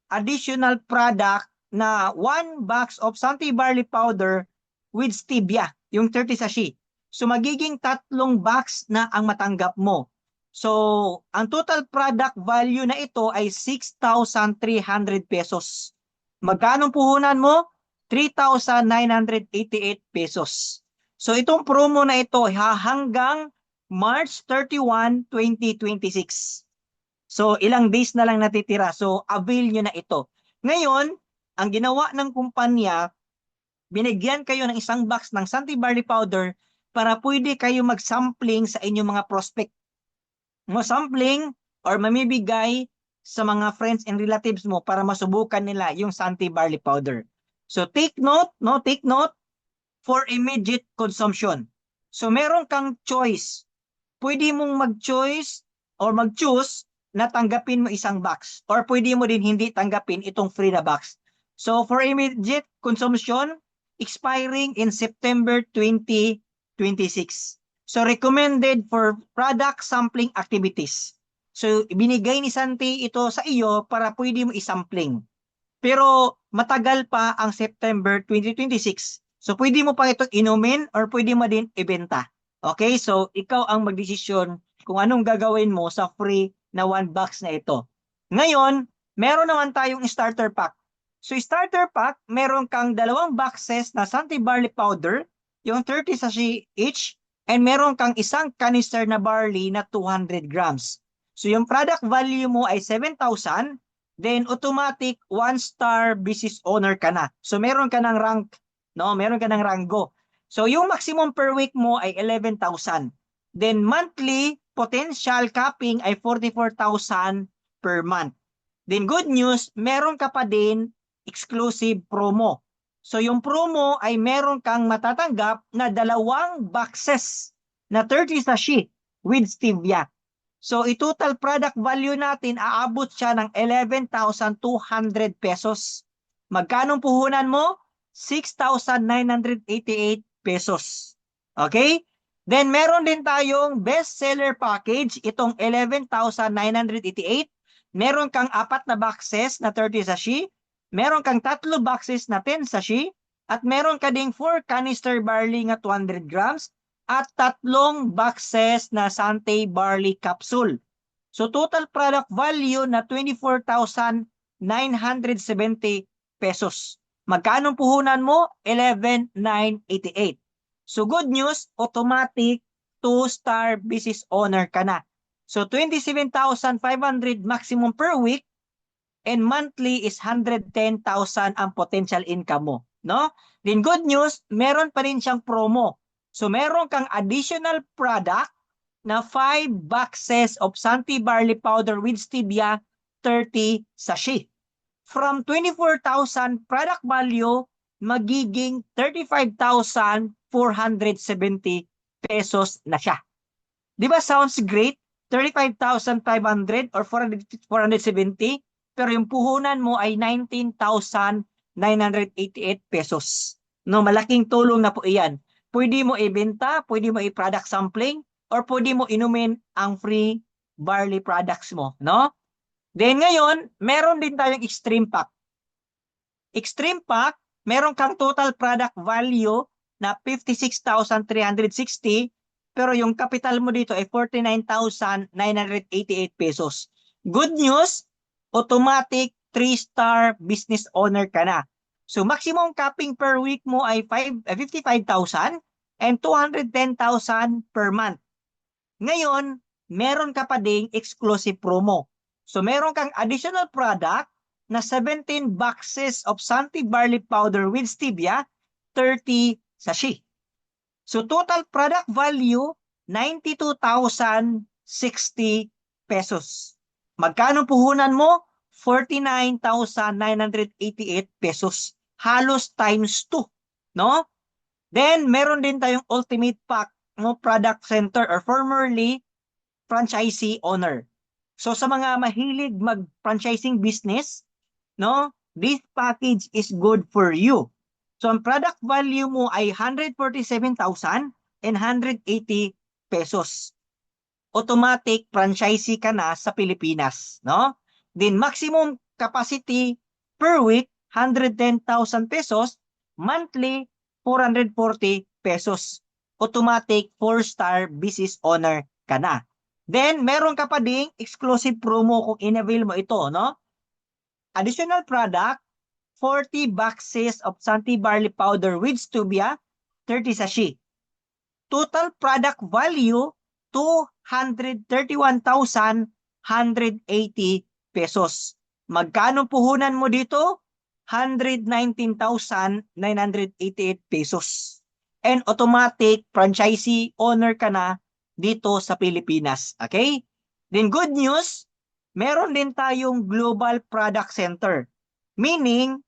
additional product na 1 box of Sante Barley Powder with stevia, yung 30 sachet. So magiging 3 box na ang matanggap mo. So ang total product value na ito ay 6,300 pesos. Magkano puhunan mo? 3,988 pesos. So itong promo na ito hanggang March 31, 2026. So ilang days na lang natitira. So avail nyo na ito. Ngayon, ang ginawa ng kumpanya, binigyan kayo ng isang box ng Sante Barley Powder para pwede kayo mag-sampling sa inyong mga prospect. Mo sampling or mamibigay sa mga friends and relatives mo para masubukan nila yung Sante Barley Powder. So take note, no, take note for immediate consumption. So meron kang choice. Pwede mong mag-choice or mag-choose na tanggapin mo isang box or pwede mo din hindi tanggapin itong free na box. So for immediate consumption, expiring in September 2026. So recommended for product sampling activities. So binigay ni Sante ito sa iyo para pwede mo isampling. Pero matagal pa ang September 2026. So pwede mo pa itong inumin or pwede mo din ibenta. Okay? So ikaw ang magdesisyon kung anong gagawin mo sa free na 1 box na ito. Ngayon, meron naman tayong starter pack. So starter pack, meron kang 2 boxes na Sante Barley Powder, yung 30 sachet each, and meron kang isang canister na barley na 200 grams. So yung product value mo ay 7,000, then automatic 1-star business owner ka na. So meron ka ng rank, no? Meron ka ng ranggo. So yung maximum per week mo ay 11,000. Then monthly potential capping ay 44,000 per month. Then good news, meron ka pa din exclusive promo. So yung promo ay meron kang matatanggap na 2 boxes na 30 sachet with stevia. So i-total product value natin, aabot siya ng 11,200 pesos. Magkano puhunan mo? 6,988 pesos. Okay? Then meron din tayong best seller package, itong 11,988. Meron kang 4 na boxes na 30 sachet, meron kang 3 boxes na 10 sachet, at meron ka ding 4 canister barley nga 200 grams, at 3 boxes na Sante Barley Capsule. So total product value na 24,970 pesos. Magkano puhunan mo? 11,988. So good news, automatic 2-star business owner ka na. So 27,500 maximum per week and monthly is 110,000 ang potential income mo, no? Then good news, meron pa rin siyang promo. So meron kang additional product na 5 boxes of Sante Barley Powder with stevia 30 sachet. From 24,000 product value, magiging 35,470 pesos na siya. Di ba sounds great? 35,500 or 470, pero yung puhunan mo ay 19,988 pesos. No, malaking tulong na po iyan. Pwede mo ibenta, pwede mo i-product sampling, or pwede mo inumin ang free barley products mo, no? Then ngayon, meron din tayong extreme pack. Extreme pack, meron kang total product value na 56,360, pero yung capital mo dito ay 49,988 pesos. Good news, automatic 3-star business owner ka na. So maximum capping per week mo ay 55,000 and 210,000 per month. Ngayon, meron ka pa ding exclusive promo. So meron kang additional product na 17 boxes of Santi barley powder with stevia, 30 sachet. So total product value, 92,060 pesos. Magkano puhunan mo? 49,988 pesos. Halos times 2, no? Then meron din tayong ultimate pack, no, product center or formerly franchisee owner. So sa mga mahilig mag-franchising business, no, this package is good for you. So ang product value mo ay 147,000 and 180 pesos. Automatic franchisee ka na sa Pilipinas, no? Then maximum capacity per week 110,000 pesos, monthly 440 pesos. Automatic 4-star business owner ka na. Then meron ka pa ding exclusive promo kung in-avail mo ito, no? Additional product, 40 boxes of Santi barley powder with stevia, 30 sachet. Total product value, 231,180 pesos. Magkano puhunan mo dito? 119,988 pesos. And automatic franchisee owner ka na dito sa Pilipinas. Okay? Then good news, meron din tayong Global Product Center. Meaning,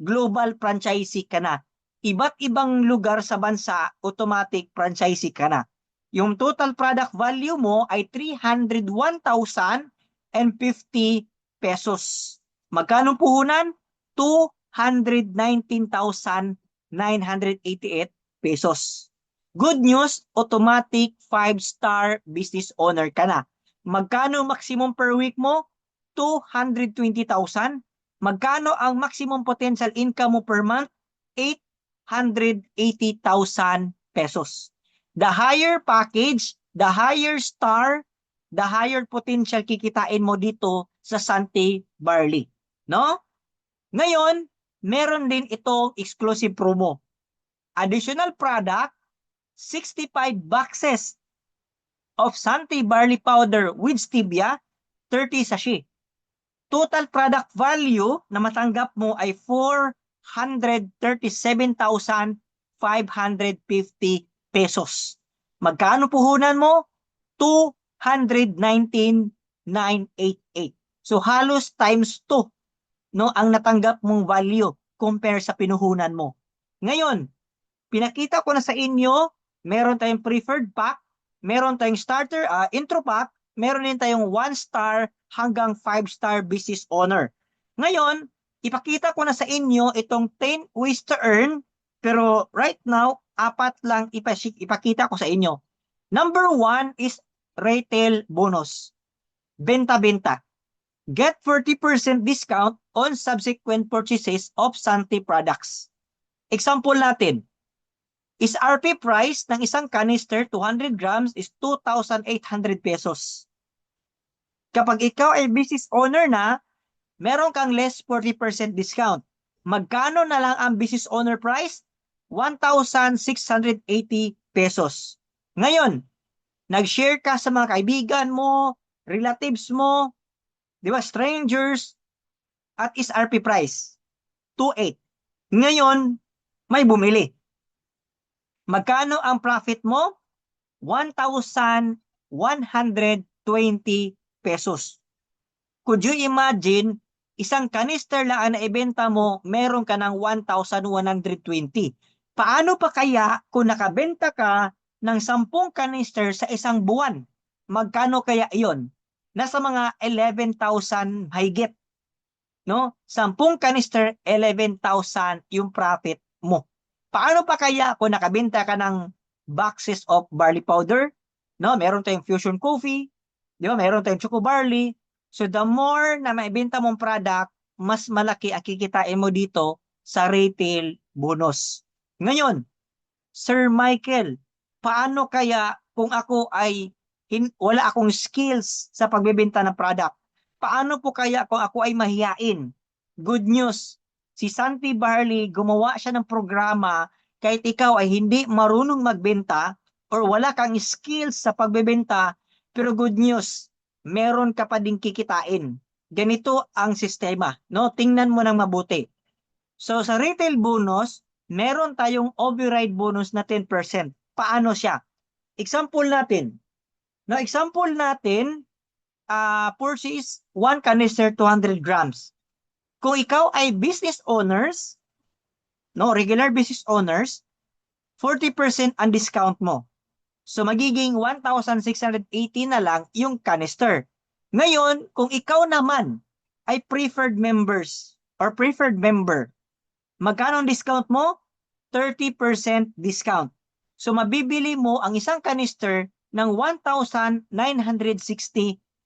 global franchisee ka na. Iba't ibang lugar sa bansa, automatic franchisee ka na. Yung total product value mo ay 301,050 pesos. Magkano puhunan? 219,988 pesos. Good news, automatic 5-star business owner ka na. Magkano maximum per week mo? 220,000. Magkano ang maximum potential income mo per month? 880,000 pesos. The higher package, the higher star, the higher potential kikitain mo dito sa Santi Barley. No? Ngayon, meron din itong exclusive promo. Additional product, 65 boxes of Santi barley powder with stevia, 30 sachet. Total product value na matanggap mo ay 437,550 pesos. Magkano puhunan mo? 219,988. So halos times 2, no, ang natanggap mong value compare sa pinuhunan mo. Ngayon, pinakita ko na sa inyo, meron tayong preferred pack, meron tayong starter, intro pack, meron din tayong 1-star hanggang 5-star business owner. Ngayon, ipakita ko na sa inyo itong 10 ways to earn, pero right now, 4 lang ipakita ko sa inyo. Number 1 is retail bonus. Benta-benta. Get 40% discount on subsequent purchases of Santi products. Example natin, is RP price ng isang canister 200 grams is 2,800 pesos. Kapag ikaw ay business owner na, meron kang less 40% discount. Magkano na lang ang business owner price? 1,680 pesos. Ngayon, nag-share ka sa mga kaibigan mo, relatives mo, di ba, strangers, at is RP price 2,800. Ngayon, may bumili. Magkano ang profit mo? 1,120 pesos. Could you imagine, isang canister lang na ibenta mo, meron ka ng 1,120. Paano pa kaya kung nakabenta ka ng 10 canister sa isang buwan? Magkano kaya iyon? Nasa mga 11,000 higit. No? 10 canister, 11,000 yung profit mo. Paano pa kaya kung nakabenta ka ng boxes of barley powder? No, meron tayong fusion coffee, di ba? Meron tayong choco barley. So the more na maibenta mong product, mas malaki ang kikitain mo dito sa retail bonus. Ngayon, Sir Michael, paano kaya kung ako ay wala akong skills sa pagbebenta ng product? Paano po kaya kung ako ay mahiyain? Good news, si Santi Barley gumawa siya ng programa kahit ikaw ay hindi marunong magbenta or wala kang skills sa pagbebenta, pero good news, meron ka pa ding kikitain. Ganito ang sistema, no? Tingnan mo ng mabuti. So sa retail bonus, meron tayong override bonus na 10%. Paano siya? Example natin. No, example natin, purchase 1 canister 200 grams. Kung ikaw ay business owners, no, regular business owners, 40% ang discount mo. So magiging 1,680 na lang yung canister. Ngayon, kung ikaw naman ay preferred members or preferred member, magkano ang discount mo? 30% discount. So mabibili mo ang isang canister ng 1,960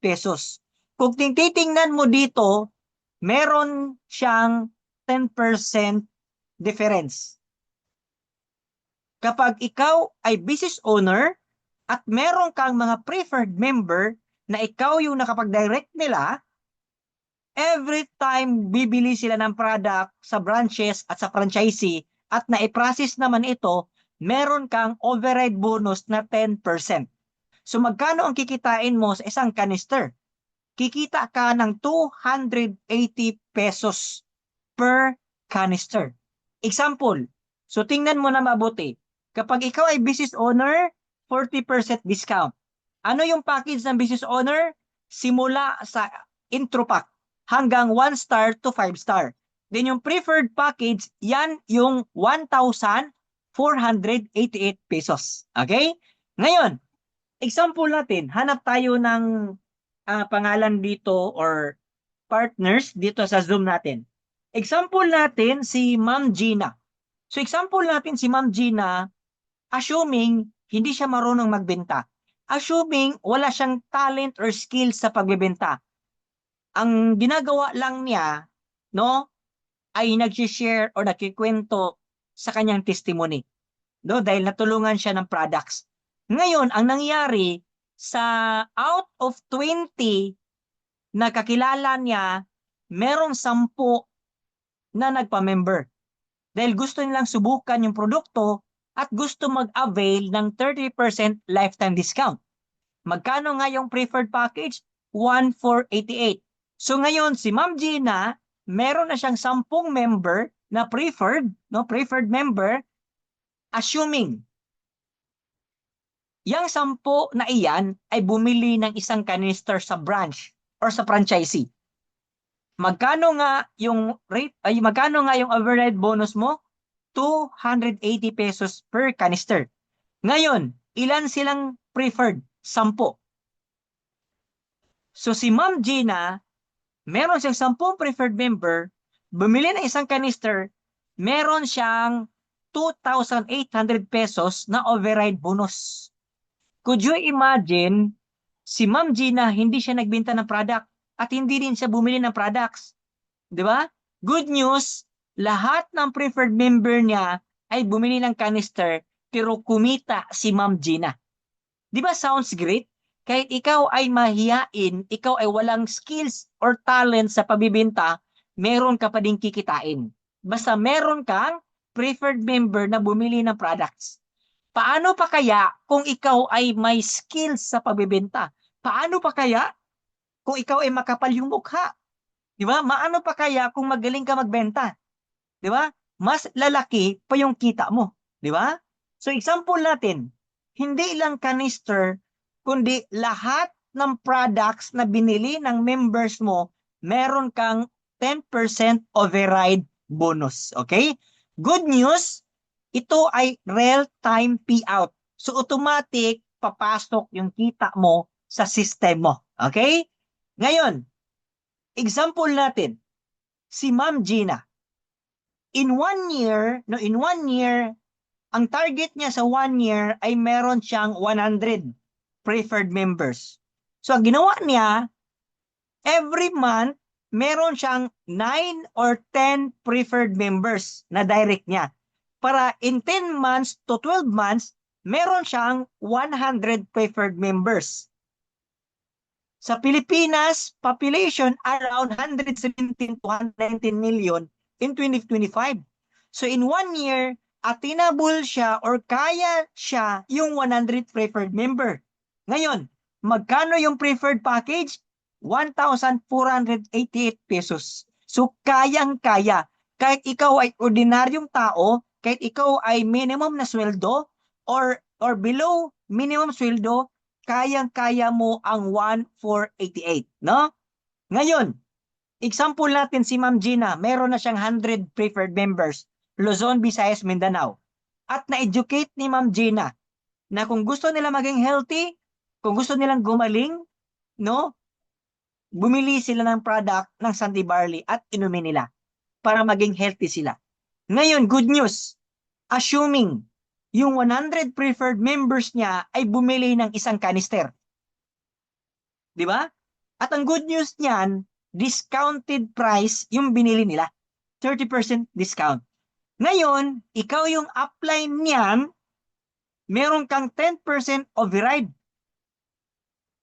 pesos. Kung titingnan mo dito, meron siyang 10% difference. Kapag ikaw ay business owner at meron kang mga preferred member na ikaw yung nakapag-direct nila, every time bibili sila ng product sa branches at sa franchisee at na-process naman ito, meron kang override bonus na 10%. So magkano ang kikitain mo sa isang canister? Kikita ka ng 280 pesos per canister. Example, so tingnan mo na mabuti. Kapag ikaw ay business owner, 40% discount. Ano yung package ng business owner? Simula sa intro pack hanggang 1 star to 5 star. Then yung preferred package, yan yung 1,488 pesos. Okay? Ngayon, example natin, hanap tayo ng pangalan dito or partners dito sa Zoom natin. Example natin si Ma'am Gina. So example natin si Ma'am Gina, assuming hindi siya marunong magbenta. Assuming wala siyang talent or skills sa pagbebenta. Ang ginagawa lang niya, no, ay nag-share or nagkikwento sa kanyang testimony. No, dahil natulungan siya ng products. Ngayon, ang nangyari sa out of 20 na kakilala niya, merong 10 na nagpa-member. Dahil gusto nilang subukan yung produkto at gusto mag-avail ng 30% lifetime discount. Magkano nga yung preferred package? 1,488. So ngayon, si Ma'am Gina, meron na siyang 10 member na preferred, no, preferred member, assuming yang 10 na iyan ay bumili ng isang canister sa branch or sa franchisee. Magkano nga yung rate, ay magkano nga yung override bonus mo? 280 pesos per canister. Ngayon, ilan silang preferred? 10. So si Ma'am Gina, meron siyang 10 preferred member, bumili ng isang canister, meron siyang 2,800 pesos na override bonus. Could you imagine, si Ma'am Gina, hindi siya nagbenta ng product at hindi rin siya bumili ng products. Di ba? Good news, lahat ng preferred member niya ay bumili ng canister pero kumita si Ma'am Gina. Di ba sounds great? Kahit ikaw ay mahiyain, ikaw ay walang skills or talent sa pagbibenta, meron ka pa ding kikitain. Basta meron kang preferred member na bumili ng products. Paano pa kaya kung ikaw ay may skills sa pagbibenta? Paano pa kaya kung ikaw ay makapal yung mukha? Di ba? Maano pa kaya kung magaling ka magbenta? Di ba? Mas lalaki pa yung kita mo. Di ba? So example natin, hindi lang canister, kundi lahat ng products na binili ng members mo, meron kang 10% override bonus. Okay? Good news, ito ay real-time payout. So automatic, papasok yung kita mo sa system mo. Okay? Ngayon, example natin, si Ma'am Gina. In 1 year, ang target niya sa 1 year ay meron siyang 100 preferred members. So ang ginawa niya, every month, meron siyang 9 or 10 preferred members na direct niya. Para in 10 months to 12 months, meron siyang 100 preferred members. Sa Pilipinas, population around 117 to 119 million in 2025. So in 1 year, attainable siya or kaya siya yung 100 preferred member. Ngayon, magkano yung preferred package? 1,488 pesos. So kayang-kaya. Kahit ikaw ay ordinaryong tao, kahit ikaw ay minimum na sweldo or below minimum sweldo, kayang-kaya mo ang 1,488, no? Ngayon, example natin si Ma'am Gina, meron na siyang 100 preferred members, Luzon, Visayas, Mindanao. At na-educate ni Ma'am Gina na kung gusto nila maging healthy, kung gusto nilang gumaling, no? Bumili sila ng product ng Santi Barley at inumin nila para maging healthy sila. Ngayon, good news. Assuming yung 100 preferred members niya ay bumili ng isang kanister. Di ba? At ang good news niyan, discounted price yung binili nila. 30% discount. Ngayon, ikaw yung upline niyan, meron kang 10% override.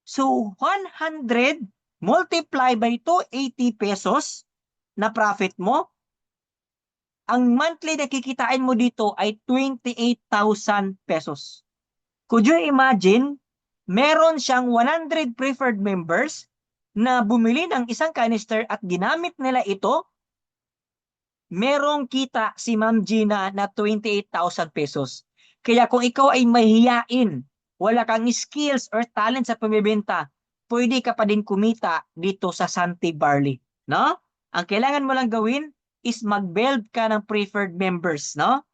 So, 100 multiply by 280 pesos na profit mo, ang monthly na kikitain mo dito ay 28,000 pesos. Could you imagine, meron siyang 100 preferred members na bumili ng isang canister at ginamit nila ito, merong kita si Ma'am Gina na 28,000 pesos. Kaya kung ikaw ay mahihiyain, wala kang skills or talent sa pamibenta, pwede ka pa din kumita dito sa Santi Barley. No? Ang kailangan mo lang gawin is mag-build ka ng preferred members. No?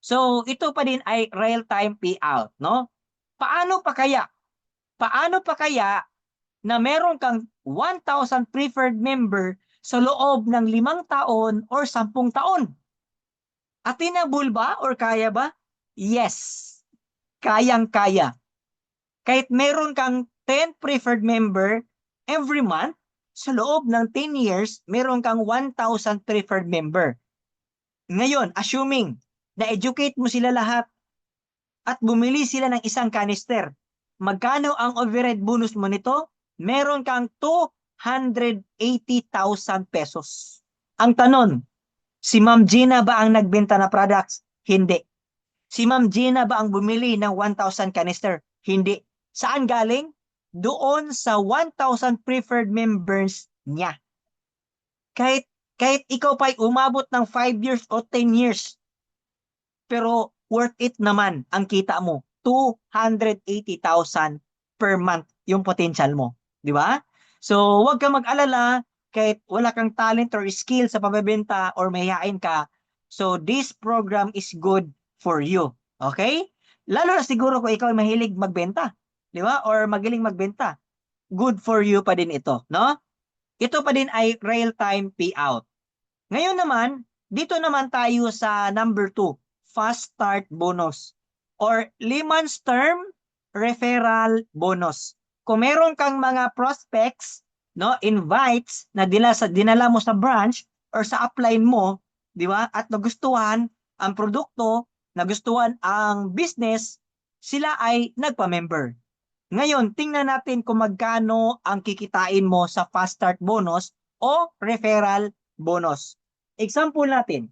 So, ito pa din ay real-time payout. No? Paano pa kaya? Paano pa kaya na meron kang 1,000 preferred member sa loob ng 5 taon or 10 taon? Attainable ba or kaya ba? Yes. Kayang-kaya. Kahit meron kang 10 preferred member every month, sa loob ng 10 years, meron kang 1,000 preferred member. Ngayon, assuming na-educate mo sila lahat at bumili sila ng isang canister, magkano ang override bonus mo nito? Meron kang 280,000 pesos. Ang tanong, si Ma'am Gina ba ang nagbenta na products? Hindi. Si Ma'am Gina ba ang bumili ng 1,000 canister? Hindi. Saan galing? Doon sa 1,000 preferred members niya. Kahit ikaw pa ay umabot ng 5 years o 10 years, pero worth it naman ang kita mo. 280,000 per month yung potential mo. Di ba? So, huwag kang mag-alala kahit wala kang talent or skill sa pabebenta or mahihain ka. So, this program is good for you. Okay? Lalo na siguro kung ikaw ay mahilig magbenta. Di ba? Or magaling magbenta. Good for you pa din ito. No? Ito pa din ay real-time payout. Ngayon naman, dito naman tayo sa number 2. Fast start bonus or layman's term referral bonus. Kung meron kang mga prospects, no, invites na dinala mo sa branch or sa upline mo, di ba? At nagustuhan ang produkto, nagustuhan ang business, sila ay nagpa-member. Ngayon, tingnan natin kung magkano ang kikitain mo sa fast start bonus o referral bonus. Example natin,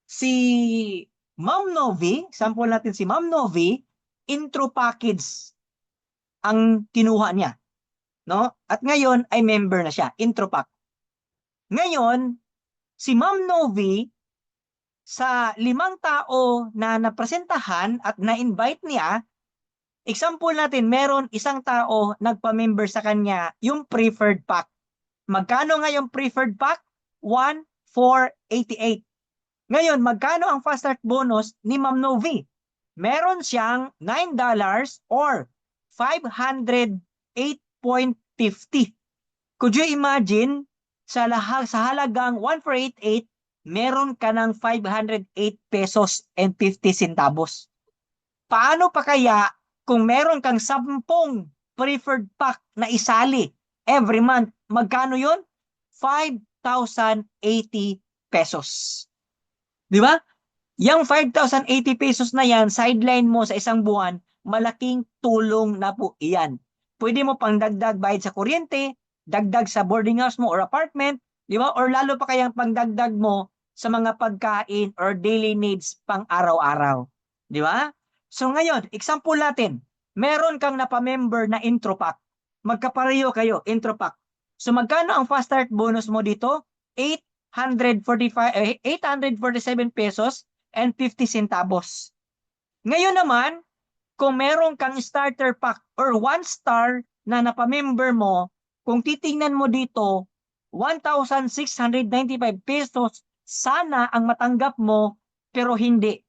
si Ma'am Novi, intro package ang kinuha niya. No? At ngayon ay member na siya, intro pack. Ngayon, si Ma'am Novi, sa 5 tao na napresentahan at na-invite niya, example natin, meron isang tao nagpa-member sa kanya yung preferred pack. Magkano nga yung preferred pack? 1,488. Ngayon, magkano ang fast start bonus ni Ma'am Novi? Meron siyang $9 or 508.50. Could you imagine, sa halagang 1,488, meron ka ng 508 pesos and 50 centavos. Paano pa kaya kung meron kang 10 preferred pack na isali every month? Magkano yun? 5,080 pesos. Di ba? Yang 5,080 pesos na yan, sideline mo sa isang buwan, malaking tulong na po iyan. Pwede mo pang dagdag bayad sa kuryente, dagdag sa boarding house mo or apartment, di ba? Or lalo pa kayang pangdagdag mo sa mga pagkain or daily needs pang araw-araw. Di ba? So ngayon, example natin, meron kang napamember na intro pack. Magkapareho kayo, intro pack. So magkano ang fast start bonus mo dito? 847 pesos and 50 centavos. Ngayon naman, kung meron kang starter pack or 1 star na napamember mo, kung titingnan mo dito, 1,695 pesos sana ang matanggap mo, pero hindi.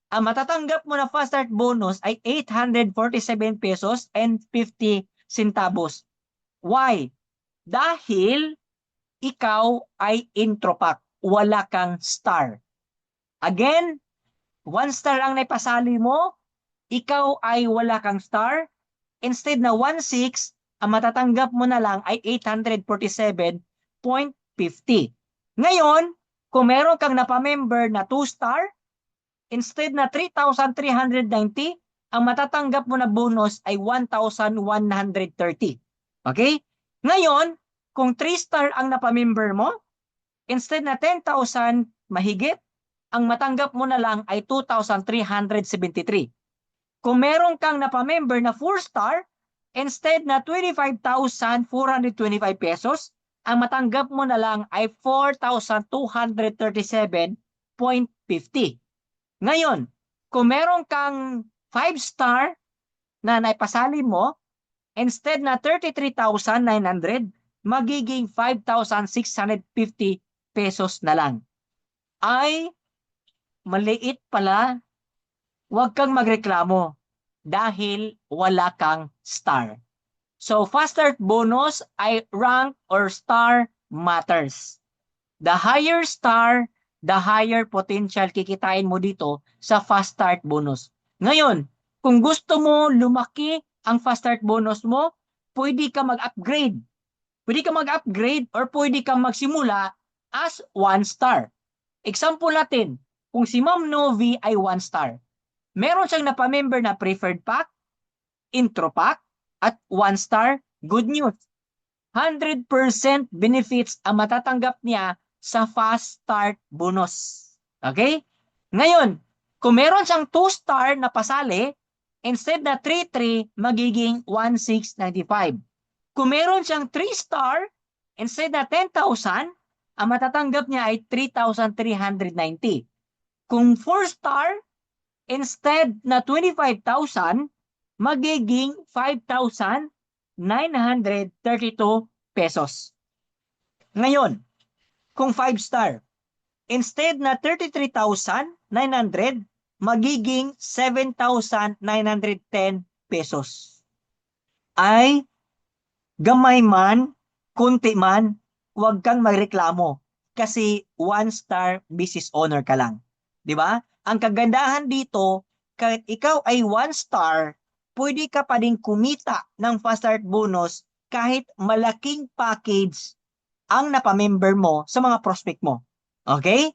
Ang matatanggap mo na fast start bonus ay 847 pesos and 50 centavos. Why? Dahil ikaw ay intro pack, wala kang star. Again, 1 star ang naipasali mo, ikaw ay wala kang star. Instead na 1,600, ang matatanggap mo na lang ay 847.50. Ngayon, kung meron kang napamember na 2 star, instead na 3,390, ang matatanggap mo na bonus ay 1,130. Okay? Ngayon, kung 3 star ang napamember mo, instead na 10,000 mahigit, ang matanggap mo na lang ay 2,373. Kung meron kang napamember na 4 star, instead na 25,425 pesos, ang matanggap mo na lang ay 4,237.50. Ngayon, kung meron kang 5 star na naipasali mo, instead na 33,900, magiging 5,650 pesos na lang. Ay, maliit pala. Huwag kang magreklamo dahil wala kang star. So, fast start bonus ay rank or star matters. The higher star, the higher potential kikitain mo dito sa fast start bonus. Ngayon, kung gusto mo lumaki ang fast start bonus mo, pwede ka mag-upgrade. Pwede ka mag-upgrade or pwede ka magsimula as 1 star. Example natin, kung si Ma'am Novi ay 1 star, meron siyang napamember na preferred pack, intro pack, at 1 star. Good news. 100% benefits ang matatanggap niya sa fast start bonus. Okay? Ngayon, kung meron siyang 2 star na pasali, instead na 3,300, magiging 1,695. Kung meron siyang 3 star, instead na 10,000, ang matatanggap niya ay 3,390. Kung 4 star, instead na 25,000, magiging 5,932 pesos. Ngayon, kung 5 star, instead na 33,900, magiging 7,910 pesos. Ay, gamay man, kunti man, huwag kang magreklamo kasi 1 star business owner ka lang. 'Di ba? Ang kagandahan dito, kahit ikaw ay 1 star, pwede ka pa din kumita ng fast start bonus kahit malaking package ang napamember mo sa mga prospect mo. Okay?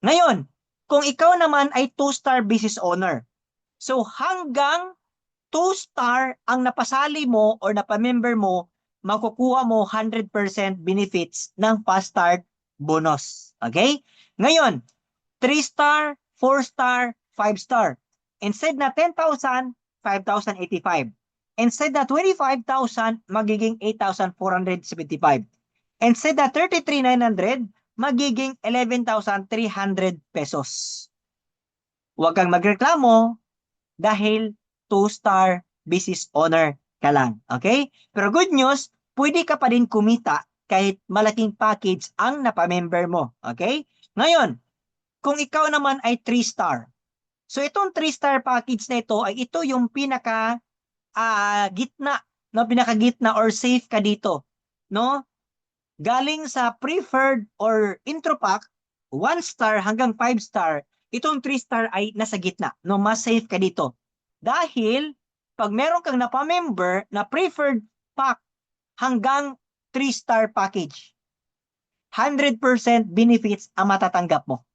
Ngayon, kung ikaw naman ay 2 star business owner, so hanggang 2 star ang napasali mo or napamember mo, makukuha mo 100% benefits ng fast start bonus. Okay? Ngayon, 3 star, 4 star, 5 star. Instead na 10,000, 5,085. Instead na 25,000, magiging 8,475. Instead na 33,900, magiging 11,300 pesos. Huwag kang magreklamo dahil 2 star business owner ka lang. Okay? Pero good news, pwede ka pa din kumita kahit malaking package ang napamember mo. Okay? Ngayon, kung ikaw naman ay 3 star. So itong 3 star package na ito ay ito yung pinaka gitna, no, pinaka gitna or safe ka dito, no? Galing sa preferred or intro pack, 1 star hanggang 5 star, itong 3 star ay nasa gitna, no? Mas safe ka dito. Dahil pag meron kang napamember na preferred pack hanggang 3 star package, 100% benefits ang matatanggap mo.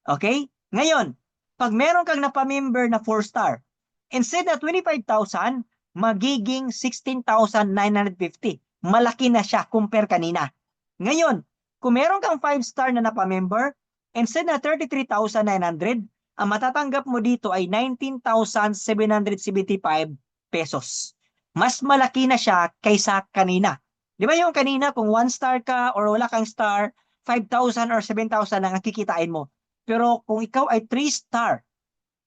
Okay? Ngayon, pag meron kang napamember na 4-star, instead na 25,000, magiging 16,950. Malaki na siya compare kanina. Ngayon, kung meron kang 5-star na napamember, instead na 33,900, ang matatanggap mo dito ay 19,775 pesos. Mas malaki na siya kaysa kanina. Di ba yung kanina, kung 1-star ka or wala kang star, 5,000 or 7,000 lang ang kikitain mo. Pero kung ikaw ay 3-star,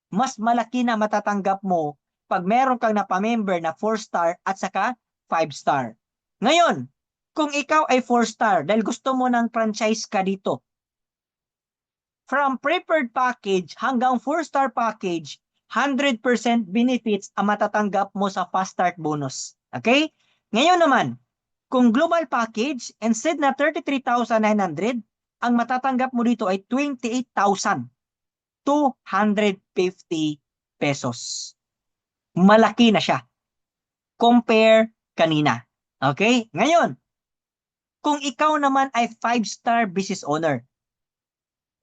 mas malaki na matatanggap mo pag meron kang napamember na 4-star at saka 5-star. Ngayon, kung ikaw ay 4-star dahil gusto mo ng franchise ka dito, from preferred package hanggang 4-star package, 100% benefits ang matatanggap mo sa fast start bonus. Okay? Ngayon naman, kung global package, instead na 33,900, ang matatanggap mo dito ay 28,250 pesos. Malaki na siya. Compare kanina. Okay? Ngayon, kung ikaw naman ay 5-star business owner,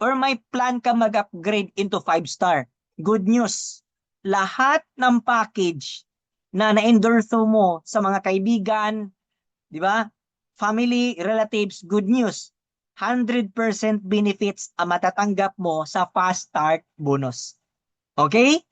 or may plan ka mag-upgrade into 5-star, good news. Lahat ng package na na-endorse mo sa mga kaibigan, di ba? Family, relatives, good news. 100% benefits ang matatanggap mo sa fast start bonus. Okay?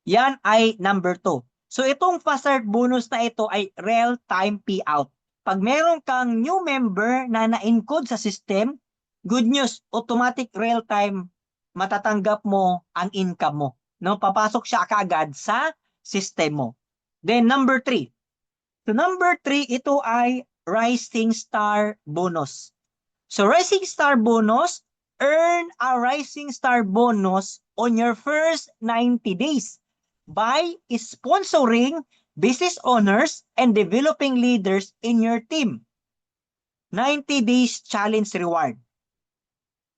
Yan ay number 2. So itong fast start bonus na ito ay real-time payout. Pag meron kang new member na na-encode sa system, good news, automatic real-time matatanggap mo ang income mo. No, papasok siya kaagad sa system mo. Then number 3. So number 3, ito ay Rising Star Bonus. So Rising Star Bonus, earn a Rising Star Bonus on your first 90 days by sponsoring business owners and developing leaders in your team. 90 days challenge reward.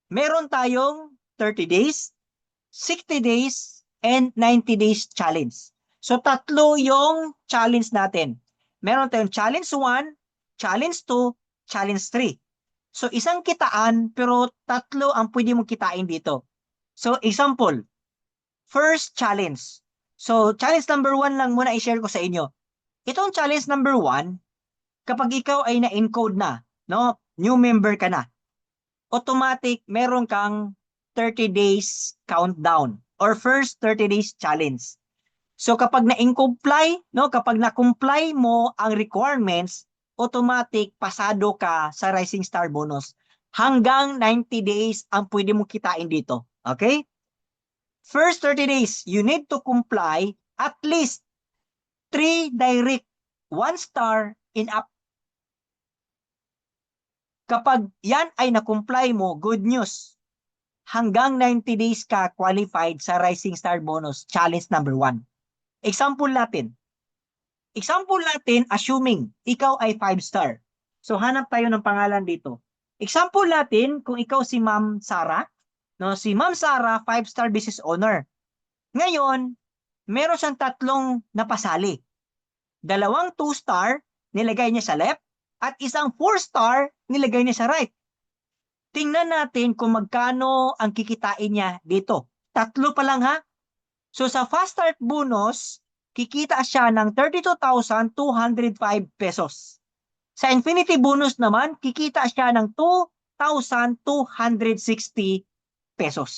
Meron tayong 30 days, 60 days, and 90 days challenge. So tatlo yung challenge natin. Meron tayong challenge 1, challenge 2, challenge 3. So isang kitaan pero tatlo ang pwede mong kitain dito. So example, first challenge. So challenge number 1 lang muna i-share ko sa inyo. Itong challenge number 1, kapag ikaw ay na-encode na, no, new member ka na, automatic meron kang 30 days countdown or first 30 days challenge. So kapag na-comply, no, kapag na-comply mo ang requirements, automatic pasado ka sa Rising Star Bonus. Hanggang 90 days ang pwede mo kitain dito. Okay? First 30 days, you need to comply at least 3 direct 1-star in up. Kapag yan ay na-comply mo, good news. Hanggang 90 days ka qualified sa Rising Star Bonus Challenge number 1. Example natin. Assuming ikaw ay 5-star. So hanap tayo ng pangalan dito. Example natin, kung ikaw si Ma'am Sara, no, si Ma'am Sara, 5-star business owner. Ngayon, meron siyang tatlong napasali. 2 2-star, nilagay niya sa left, at isang 4-star, nilagay niya sa right. Tingnan natin kung magkano ang kikitain niya dito. Tatlo pa lang ha. So sa fast start bonus, kikita siya ng 32,205 pesos. Sa infinity bonus naman, kikita siya ng 2,260 pesos.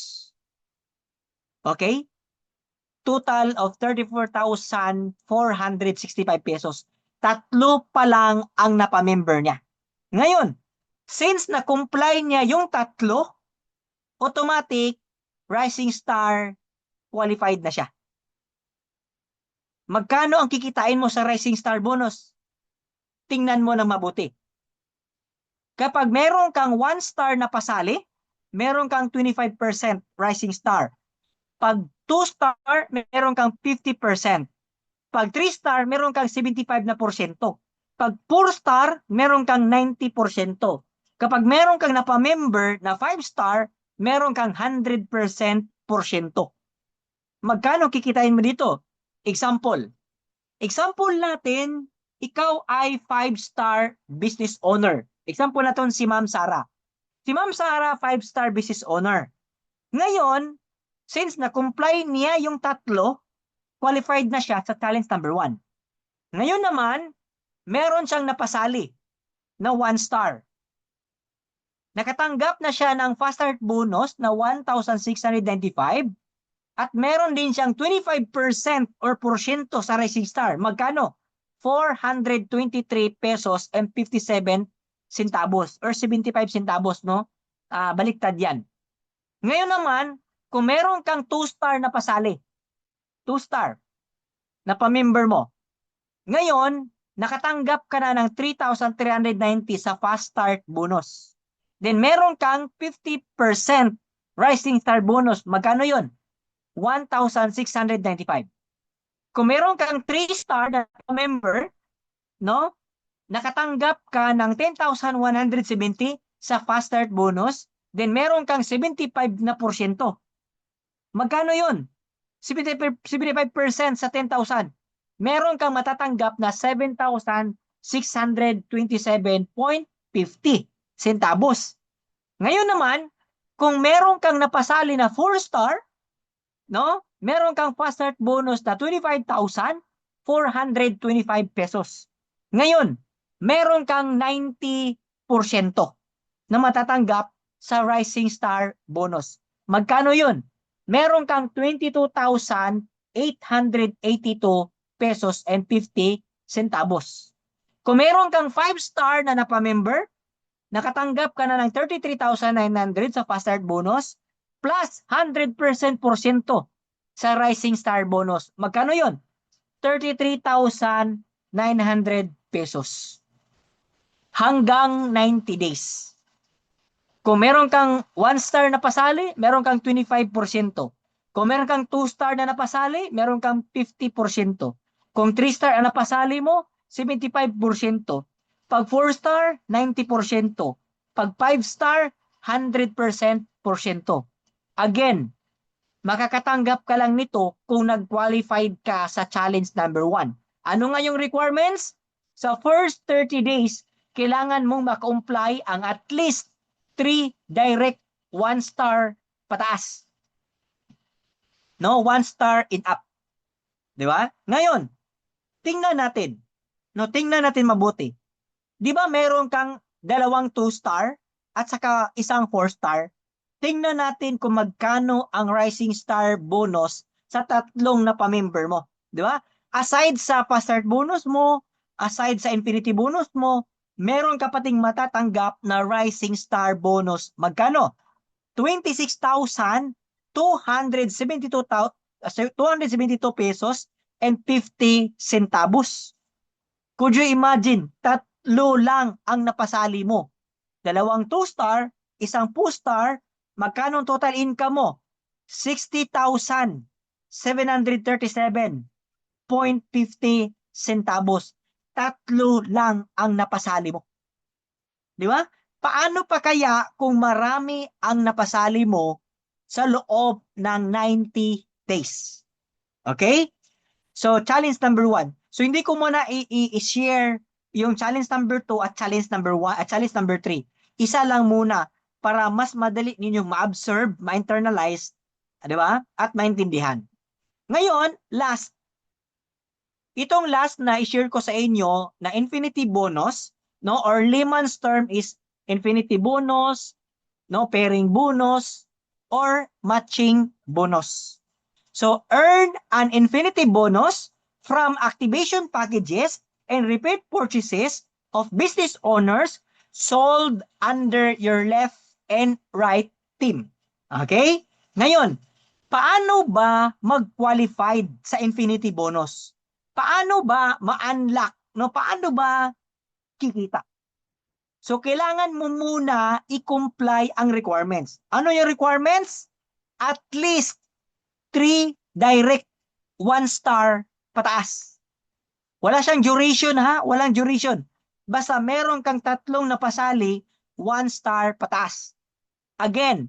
Okay? Total of 34,465 pesos. Tatlo pa lang ang napamember niya. Ngayon, since na-comply niya yung tatlo, automatic, Rising Star, qualified na siya. Magkano ang kikitain mo sa Rising Star Bonus? Tingnan mo ng mabuti. Kapag meron kang 1-star na pasali, meron kang 25% Rising Star. Pag 2-star, meron kang 50%. Pag 3-star, meron kang 75%. Pag 4-star, meron kang 90%. Kapag meron kang napamember na 5-star, meron kang 100% porsyento. Magkano kikitain mo dito? Example natin, ikaw ay 5-star business owner. Example natin si Ma'am Sara. Si Ma'am Sara, 5-star business owner. Ngayon, Since na-comply niya yung tatlo, qualified na siya sa challenge number 1. Ngayon naman, meron siyang napasali na 1 star. Nakatanggap na siya ng fast start bonus na 1,695 at meron din siyang 25% or porsyento sa Rising Star. Magkano? 423 pesos and 57 centavos or 75 centavos, no? Baliktad yan. Ngayon naman, kung meron kang 2-star na pasali, 2-star na pamember mo, ngayon, nakatanggap ka na ng 3,390 sa fast start bonus. Then meron kang 50% Rising Star bonus. Magkano yun? 1,695. Kung meron kang 3-star na member, no? Nakatanggap ka ng 10,170 sa fast start bonus, then meron kang 75%. Magkano yun? 75% sa 10,000. Meron kang matatanggap na 7,627.50 centavos. Ngayon naman, kung meron kang napasali na 4-star, no? Meron kang fast start bonus na 25,425 pesos. Ngayon, meron kang 90% na matatanggap sa Rising Star bonus. Magkano yun? Meron kang 22,882 pesos and 50 centavos. Kung meron kang 5-star na napamember, nakatanggap ka na ng 33,900 sa fast start bonus plus 100% sa Rising Star bonus. Magkano yun? 33,900 pesos. Hanggang 90 days. Kung meron kang 1-star na pasali, meron kang 25%. Kung meron kang 2-star na napasali, meron kang 50%. Kung 3-star ang napasali mo, 75%. Pag 4-star, 90%. Pag 5-star, 100%. Again, makakatanggap ka lang nito kung nag-qualified ka sa challenge number 1. Ano nga yung requirements? Sa first 30 days, kailangan mong maka-comply ang at least 3 direct 1-star pataas. No, 1-star in up. Di ba? Ngayon, tingnan natin. No, tingnan natin mabuti. Di ba meron kang 2 2-star at saka isang 4-star? Tingnan natin kung magkano ang Rising Star bonus sa tatlong na pamember mo. Di ba? Aside sa fast start bonus mo, aside sa infinity bonus mo, meron ka pating matatanggap na Rising Star bonus. Magkano? 26,272 pesos and 50 centavos. Could you imagine? Tatlo lang ang napasali mo. 2 2-star, isang 2-star, magkano total income mo? 60,737.50 centavos. Tatlo lang ang napasali mo. Di ba? Paano pa kaya kung marami ang napasali mo sa loob ng 90 days? Okay? So, challenge number 1. So, hindi ko muna i-share yung challenge number 2 at challenge number 1 at challenge number 3. Isa lang muna para mas madali ninyong ma-observe, ma-internalize, di ba? At maintindihan. Ngayon, last. Itong last na i-share ko sa inyo na infinity bonus, no? Or layman's term is infinity bonus, no? Pairing bonus, or matching bonus. So, earn an infinity bonus from activation packages and repeat purchases of business owners sold under your left and right team. Okay? Ngayon, paano ba mag-qualified sa infinity bonus? Paano ba ma-unlock? No? Paano ba kikita? So, kailangan mo muna i-comply ang requirements. Ano yung requirements? At least 3 direct 1-star pataas. Wala siyang duration ha, walang duration. Basta meron kang tatlong napasali, 1-star pataas. Again,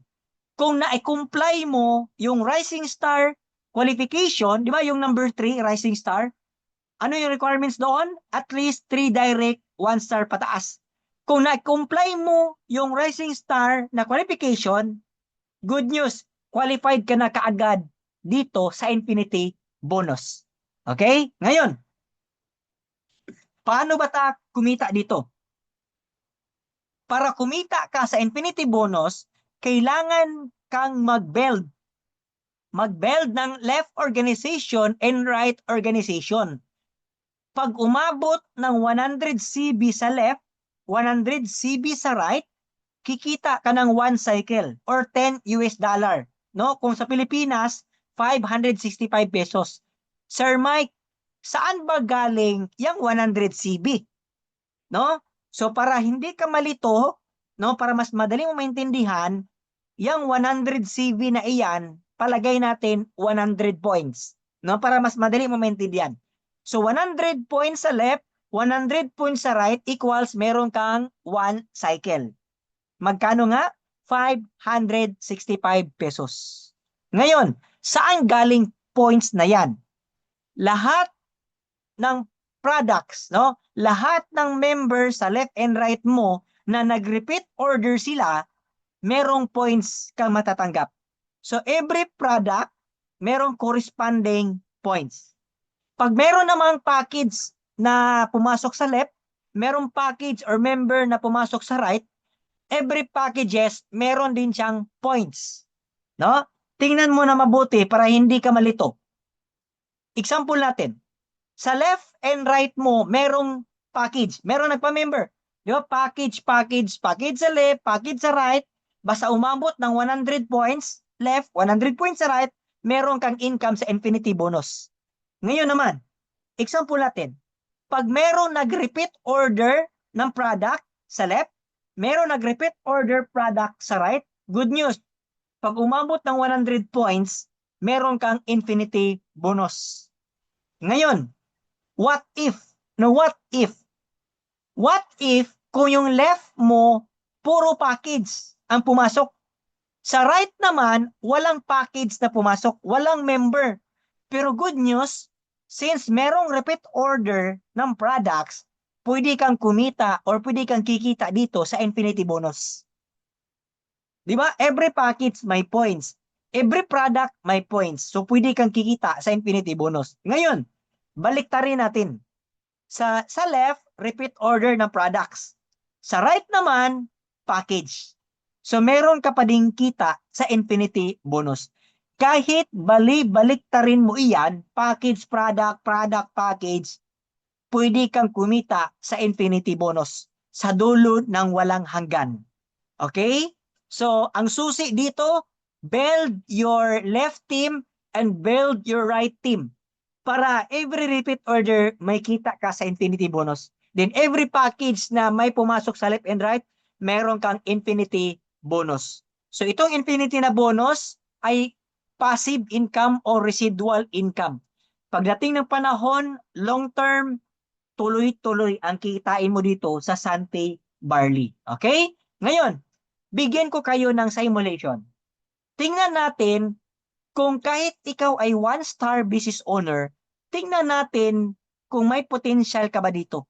kung na-comply mo yung Rising Star qualification, di ba yung number 3, Rising Star, ano yung requirements doon? At least 3 direct 1-star pataas. Kung na-comply mo yung Rising Star na qualification, good news, qualified ka na kaagad dito sa Infinity bonus. Okay? Ngayon, paano ba ta kumita dito? Para kumita ka sa Infinity bonus, kailangan kang mag-build ng left organization and right organization. Pag umabot ng 100 CB sa left, 100 CB sa right, kikita ka ng 1 cycle or 10 US dollar. No? Kung sa Pilipinas, 565 pesos. Sir Mike, saan ba galing yung 100 CB? No? So para hindi ka malito, no, para mas madali mo maintindihan, yung 100 CV na iyan, palagay natin 100 points. No? Para mas madali mo maintindihan. So 100 points sa left, 100 points sa right equals meron kang 1 cycle. Magkano nga? 565 pesos. Ngayon, saan galing points na yan? Lahat ng products, no? Lahat ng members sa left and right mo na nag-repeat order sila, merong points kang matatanggap. So every product, merong corresponding points. Pag meron namang package na pumasok sa left, merong package or member na pumasok sa right, every packages, meron din siyang points. No? Tingnan mo na mabuti para hindi ka malito. Example natin, sa left and right mo, merong package. Merong nagpa-member. Di ba? Package sa left, package sa right. Basta umabot ng 100 points left, 100 points sa right, meron kang income sa Infinity bonus. Ngayon naman, example natin, pag meron nag-repeat order ng product sa left, meron nag-repeat order product sa right, good news. Pag umabot ng 100 points, meron kang Infinity bonus. Ngayon, what if? No, what if? What if kung yung left mo, puro package ang pumasok? Sa right naman, walang package na pumasok, walang member. Pero good news, since merong repeat order ng products, pwede kang kumita or pwede kang kikita dito sa Infinity bonus. Di ba? Every package may points. Every product may points. So pwede kang kikita sa Infinity bonus. Ngayon, baliktarin natin. Sa left, repeat order ng products. Sa right naman, package. So meron ka pa ding kita sa Infinity bonus. Kahit baliktarin mo iyan, package, product, package, pwede kang kumita sa Infinity bonus sa dulo ng walang hanggan. Okay? So, ang susi dito, build your left team and build your right team. Para every repeat order, may kita ka sa Infinity bonus. Then every package na may pumasok sa left and right, meron kang Infinity bonus. So itong Infinity na bonus ay passive income o residual income. Pagdating ng panahon, long term, tuloy-tuloy ang kikitain mo dito sa Sante Barley. Okay? Ngayon, bigyan ko kayo ng simulation. Tingnan natin kung kahit ikaw ay 1-star business owner, tingnan natin kung may potential ka ba dito.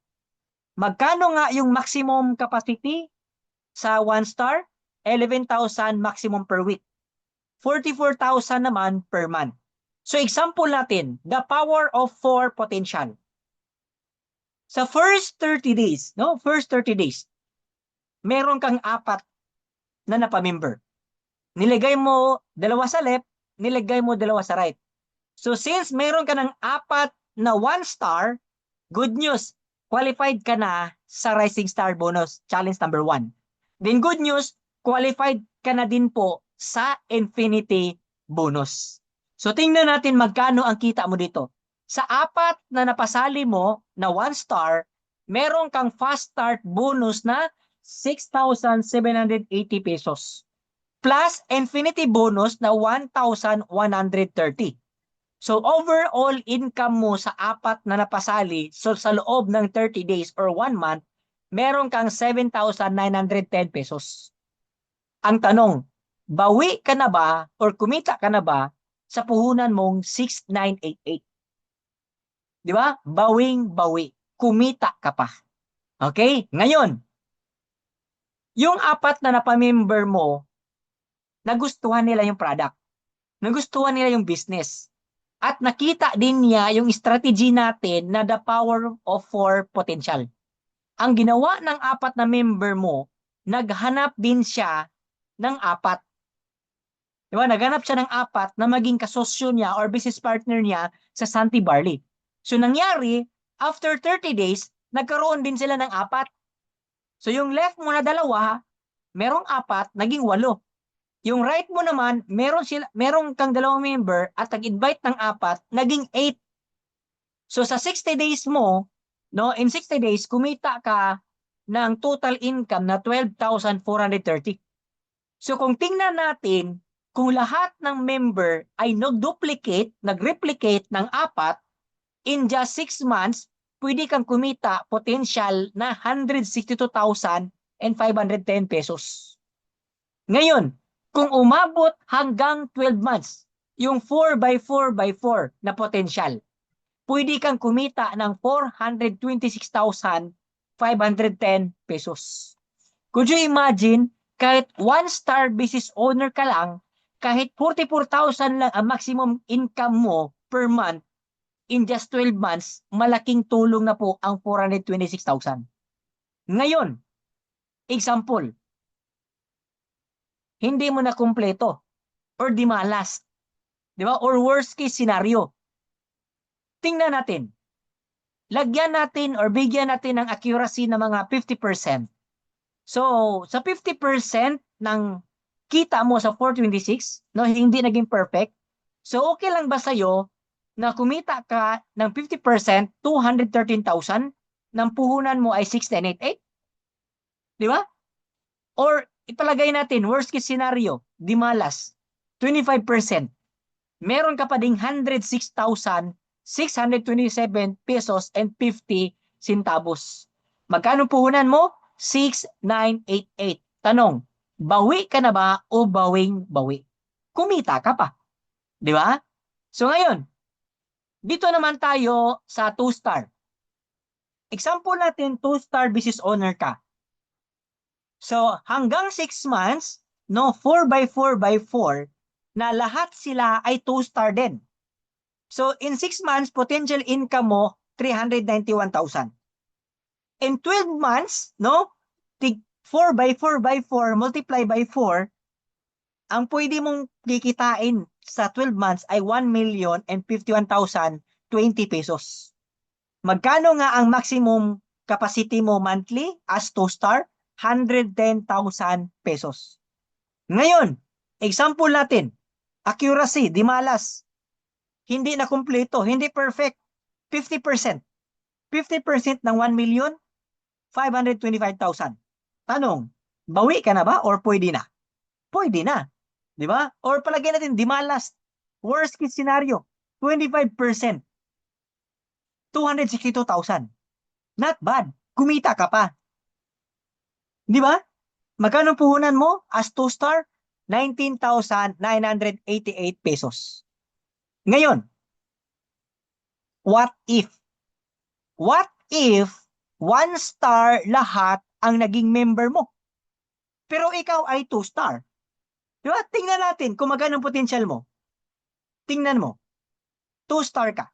Magkano nga yung maximum capacity sa 1-star? 11,000 maximum per week. 44,000 naman per month. So example natin, the power of 4 potential. Sa first 30 days, no? First 30 days, meron kang 4 na napamember. Nilagay mo 2 sa left, nilagay mo 2 sa right. So since meron ka ng 4 na 1-star, good news, qualified ka na sa Rising Star Bonus Challenge number 1. Then good news, qualified ka na din po sa Infinity Bonus. So tingnan natin magkano ang kita mo dito. Sa 4 na napasali mo na 1-star, meron kang fast start bonus na 6,780 pesos. Plus Infinity bonus na 1,130. So overall income mo sa 4 na napasali, so sa loob ng 30 days or 1 month, meron kang 7,910 pesos. Ang tanong, bawi ka na ba or kumita ka na ba sa puhunan mong 6,988? Di ba? Bawing-bawi. Kumita ka pa. Okay? Ngayon, yung 4 na napamember mo, nagustuhan nila yung product. Nagustuhan nila yung business. At nakita din niya yung strategy natin na the power of four potential. Ang ginawa ng apat na member mo, naghanap din siya ng apat. Diba? Naghanap siya ng apat na maging kasosyo niya or business partner niya sa Santi Barley. So nangyari, after 30 days, nagkaroon din sila ng apat. So yung left mo na dalawa, merong apat, naging 8. Yung right mo naman, merong kang dalawang member at nag-invite ng apat, naging 8. So sa 60 days mo, no, in 60 days, kumita ka ng total income na 12,430. So kung tingnan natin, kung lahat ng member ay nag-duplicate, nag-replicate ng apat, in just 6 months, pwede kang kumita potential na 162,510 pesos. Ngayon, kung umabot hanggang 12 months, yung 4x4x4 na potential, pwede kang kumita ng 426,510 pesos. Could you imagine, kahit 1-star business owner ka lang, kahit 44,000 lang ang maximum income mo per month, in just 12 months, malaking tulong na po ang 426,000. Ngayon, example, hindi mo na kumpleto or di malas, di ba? Or worst case scenario. Tingnan natin. Lagyan natin or bigyan natin ng accuracy na mga 50%. So, sa 50% ng kita mo sa 426, no, hindi naging perfect. So, okay lang ba sa'yo na kumita ka ng 50%, 213,000, ng puhunan mo ay 6,988? Di ba? Or ipalagay natin, worst case scenario, di malas, 25%. Meron ka pa ding 106,627 pesos and 50 centavos. Magkano puhunan mo? 6,988. Tanong, bawi ka na ba o bawing-bawi? Kumita ka pa. Di ba? So ngayon, dito naman tayo sa 2-star. Example natin, 2-star business owner ka. So hanggang 6 months, no, 4x4x4, na lahat sila ay 2-star din. So in 6 months, potential income mo, 391,000. In 12 months, no, 4x4x4 multiply by 4, ang pwede mong kikitain sa 12 months ay 1,051,020 pesos. Magkano nga ang maximum capacity mo monthly as 2-star? 110,000 pesos. Ngayon, example natin, accuracy, di malas, hindi na kumpleto, hindi perfect, 50%. 50% ng 1,525,000. Tanong, bawi ka na ba or pwede na? Pwede na. Di ba? Or palagay natin, di malas. Worst case scenario, 25%. 262,000. Not bad. Kumita ka pa. Di ba? Magkano puhunan mo as 2-star? 19,988 pesos. Ngayon, what if? What if 1-star lahat ang naging member mo? Pero ikaw ay 2-star. Di ba? Tingnan natin kung magkano ang potential mo. Tingnan mo. 2-star ka.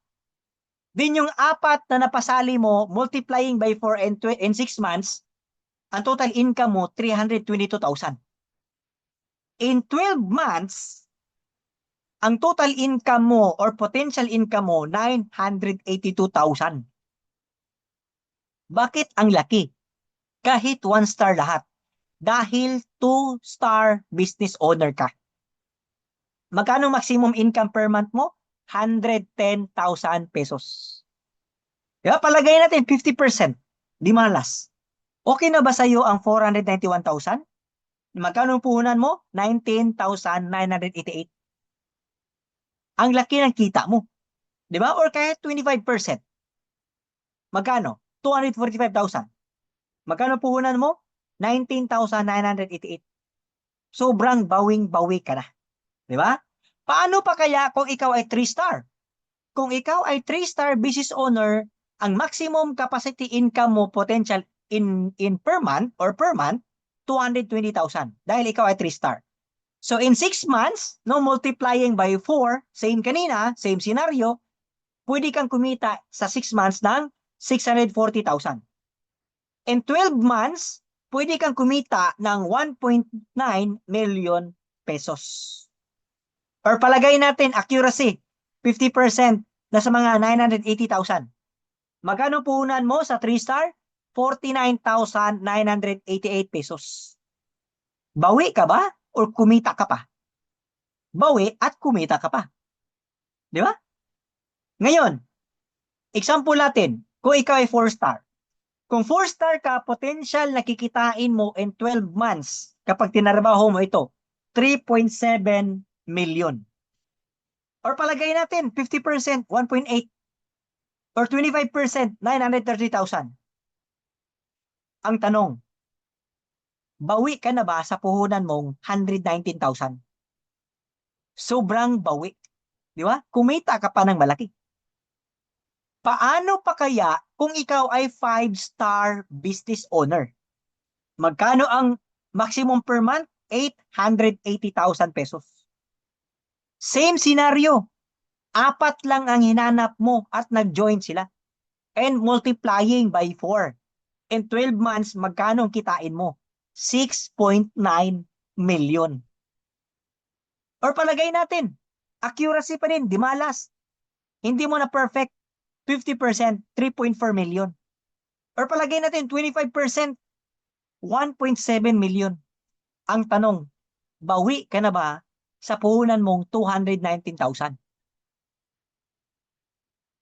Din yung apat na napasali mo, multiplying by 4 and 6 months, ang total income mo, 322,000. In 12 months, ang total income mo or potential income mo, 982,000. Bakit ang laki? Kahit 1-star lahat. Dahil 2-star business owner ka. Magkano maximum income per month mo? 110,000 pesos. Diba? Palagay natin 50%. Di malas. Okay na ba sa iyo ang 491,000? Magkano puhunan mo? 19,988. Ang laki ng kita mo. Di ba? Or kahit 25%. Magkano? 245,000. Magkano puhunan mo? 19,988. Sobrang bawing-bawi ka na. Di ba? Paano pa kaya kung ikaw ay 3-star? Kung ikaw ay 3-star business owner, ang maximum capacity income mo potential in per month or per month, 220,000 dahil ikaw ay 3-star. So in 6 months, no, multiplying by 4, same kanina, same scenario, pwede kang kumita sa 6 months ng 640,000. In 12 months, pwede kang kumita ng 1.9 million pesos. Or palagay natin, accuracy, 50% na sa mga 980,000. Magkano puhunan mo sa 3-star? 49,988 pesos. Bawi ka ba? Or kumita ka pa? Bawi at kumita ka pa. Di ba? Ngayon, example natin, kung ikaw ay 4-star. Kung 4-star ka, potential na kikitain mo in 12 months kapag tinarbaho mo ito, 3.7 million. Or palagay natin, 50%, 1.8. Or 25%, 930,000. Ang tanong, bawi ka na ba sa puhunan mong 119,000? Sobrang bawi. Di ba? Kumita ka pa ng malaki. Paano pa kaya kung ikaw ay 5-star business owner? Magkano ang maximum per month? 880,000 pesos. Same scenario. 4 lang ang hinanap mo at nag-join sila. And multiplying by 4. In 12 months, magkano ang kitain mo? 6.9 million. Or palagay natin, accuracy pa rin, di malas. Hindi mo na perfect, 50%, 3.4 million. Or palagay natin, 25%, 1.7 million. Ang tanong, bawi ka na ba sa puhunan mong 219,000?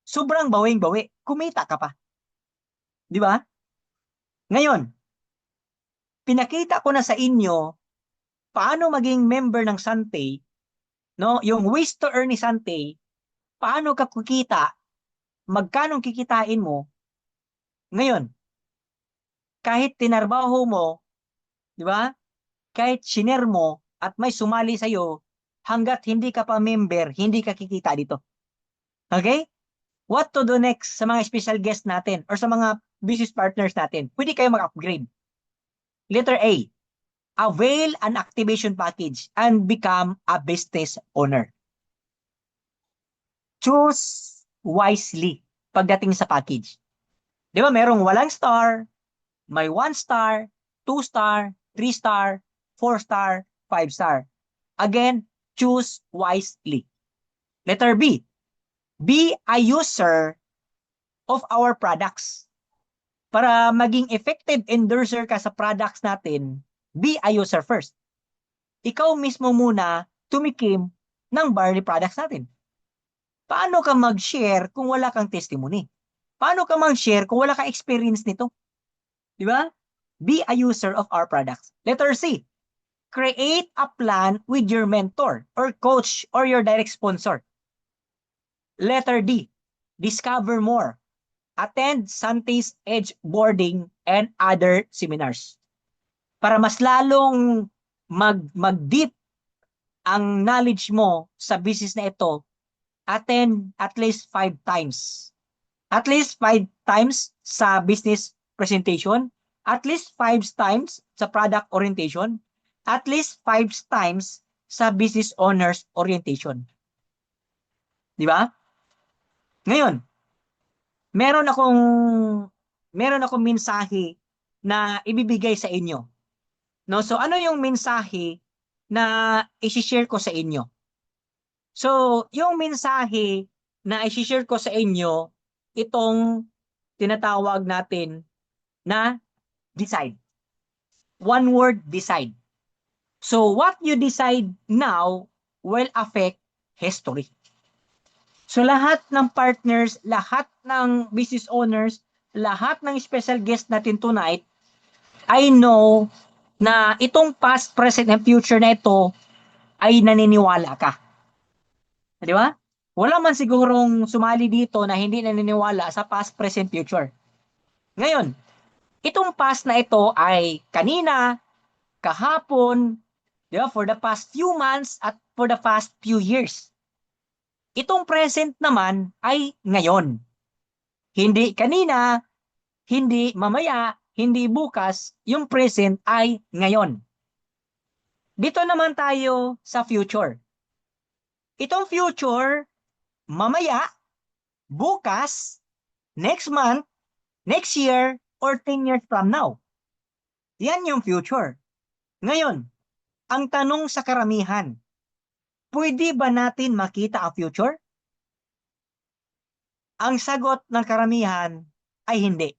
Sobrang bawing-bawi, kumita ka pa. Di ba? Ngayon, pinakita ko na sa inyo paano maging member ng Santay, no? Yung ways to earn ni Santay, paano ka kikita, magkano kikitain mo. Ngayon, kahit tinarbaho mo, di ba? Kahit shiner mo at may sumali sa'yo, hanggat hindi ka pa member, hindi ka kikita dito. Okay? What to do next sa mga special guest natin or sa mga business partners natin? Pwede kayo mag-upgrade. Letter A, avail an activation package and become a business owner. Choose wisely pagdating sa package. Di ba, merong walang star, may 1-star, 2-star, 3-star, 4-star, 5-star. Again, choose wisely. Letter B, be a user of our products. Para maging effective endorser ka sa products natin, be a user first. Ikaw mismo muna tumikim ng barley products natin. Paano ka mag-share kung wala kang testimony? Paano ka mag-share kung wala kang experience nito? Di ba? Be a user of our products. Letter C, create a plan with your mentor or coach or your direct sponsor. Letter D, discover more. Attend Santay's Edge Boarding and other seminars. Para mas lalong mag-deep ang knowledge mo sa business na ito, attend at least 5 times. At least 5 times sa business presentation, at least 5 times sa product orientation, at least 5 times sa business owners orientation. Di ba? Ngayon, meron akong mensahe na ibibigay sa inyo. No, so ano yung mensahe na i-share ko sa inyo? So, yung mensahe na i-share ko sa inyo, itong tinatawag natin na decide. One word, decide. So, what you decide now will affect history. So, lahat ng partners, lahat ng business owners, lahat ng special guest natin tonight, I know na itong past, present, and future na ito ay naniniwala ka. Di ba? Wala man sigurong sumali dito na hindi naniniwala sa past, present, future. Ngayon, itong past na ito ay kanina, kahapon, di ba? For the past few months at for the past few years. Itong present naman ay ngayon. Hindi kanina, hindi mamaya, hindi bukas, yung present ay ngayon. Dito naman tayo sa future. Itong future, mamaya, bukas, next month, next year, or 10 years from now. Yan yung future. Ngayon, ang tanong sa karamihan, pwede ba natin makita ang future? Ang sagot ng karamihan ay hindi.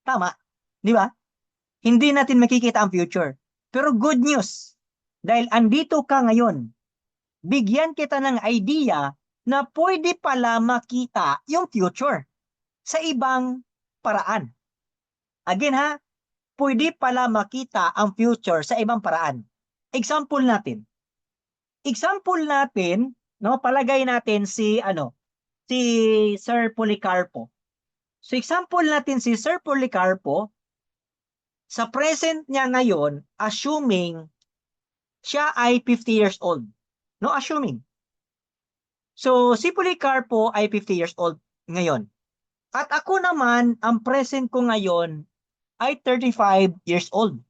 Tama, di ba? Hindi natin makikita ang future. Pero good news, dahil andito ka ngayon, bigyan kita ng idea na pwede pala makita yung future sa ibang paraan. Again ha, pwede pala makita ang future sa ibang paraan. Example natin. Example natin, no, palagay natin si Sir Policarpo. So example natin si Sir Policarpo, sa present niya ngayon, assuming siya ay 50 years old. No, assuming. So si Policarpo ay 50 years old ngayon. At ako naman, ang present ko ngayon ay 35 years old.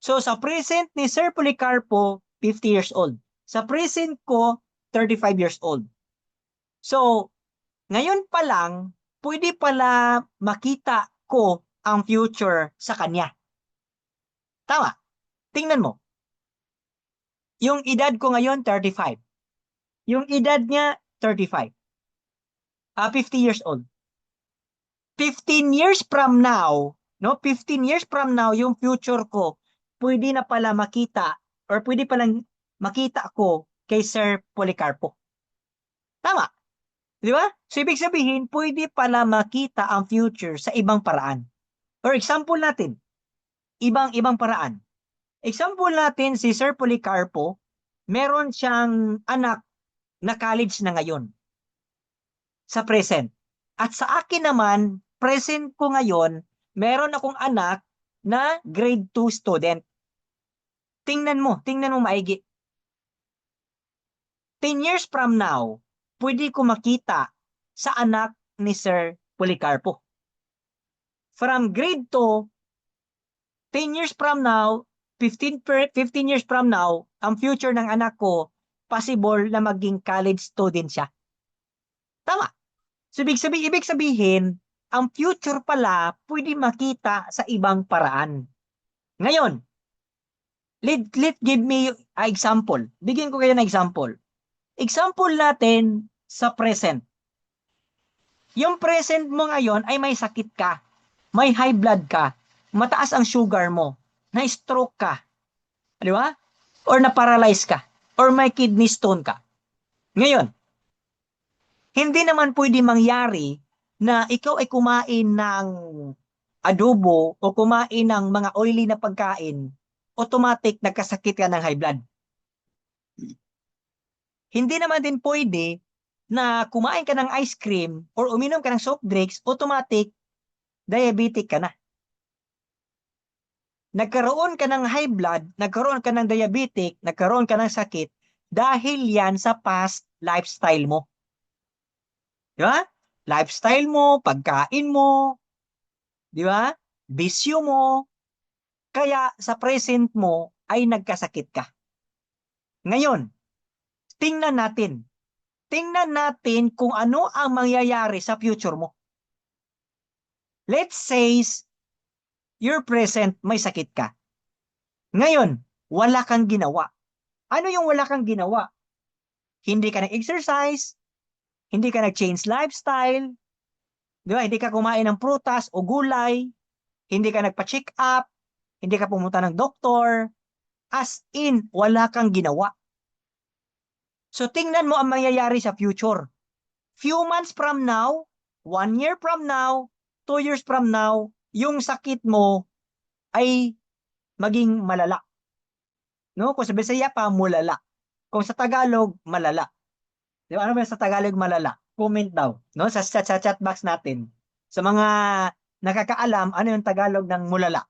So sa present ni Sir Policarpo, 50 years old. Sa present ko, 35 years old. So, ngayon pa lang, pwede pala makita ko ang future sa kanya. Tama. Tingnan mo. Yung edad ko ngayon, 35. Yung edad niya, 35. 50 years old. 15 years from now, no? 15 years from now, yung future ko, pwede na pala makita or pwede palang makita ko kay Sir Policarpo. Tama. Di ba? So, ibig sabihin, pwede pala makita ang future sa ibang paraan. For example natin, ibang paraan. Example natin, si Sir Policarpo, meron siyang anak na college na ngayon sa present. At sa akin naman, present ko ngayon, meron akong anak na grade 2 student. Tingnan mo maigi. 10 years from now, pwede ko makita sa anak ni Sir Policarpo. From grade 2, 10 years from now, 15 years from now, ang future ng anak ko, possible na maging college student siya. Tama. So, ibig sabihin, ang future pala pwede makita sa ibang paraan. Ngayon, let give me an example. Bigyan ko kayo ng example. Example natin sa present. Yung present mo ngayon ay may sakit ka, may high blood ka, mataas ang sugar mo, na-stroke ka, di ba? Or na-paralyze ka, or may kidney stone ka. Ngayon, hindi naman pwede mangyari na ikaw ay kumain ng adobo o kumain ng mga oily na pagkain, automatic nagkasakit ka ng high blood. Hindi naman din pwede na kumain ka ng ice cream or uminom ka ng soft drinks, automatic diabetic ka na. Nagkaroon ka ng high blood, nagkaroon ka ng diabetic, nagkaroon ka ng sakit dahil yan sa past lifestyle mo. Di ba? Lifestyle mo, pagkain mo, di ba? Bisyo mo, kaya sa present mo ay nagkasakit ka. Ngayon, tingnan natin. Tingnan natin kung ano ang mangyayari sa future mo. Let's say, your present may sakit ka. Ngayon, wala kang ginawa. Ano yung wala kang ginawa? Hindi ka nag-exercise, hindi ka nag-change lifestyle, di ba? Hindi ka kumain ng prutas o gulay, hindi ka nagpa-check up, hindi ka pumunta ng doktor, as in, wala kang ginawa. So, tingnan mo ang mangyayari sa future. Few months from now, 1 year from now, 2 years from now, yung sakit mo ay maging malala. No? Kung sa Bisaya pa, mulala. Kung sa Tagalog, malala. Di ba? Ano ba sa Tagalog malala? Comment daw. No? Sa chat box natin. Sa mga nakakaalam, ano yung Tagalog ng mulala?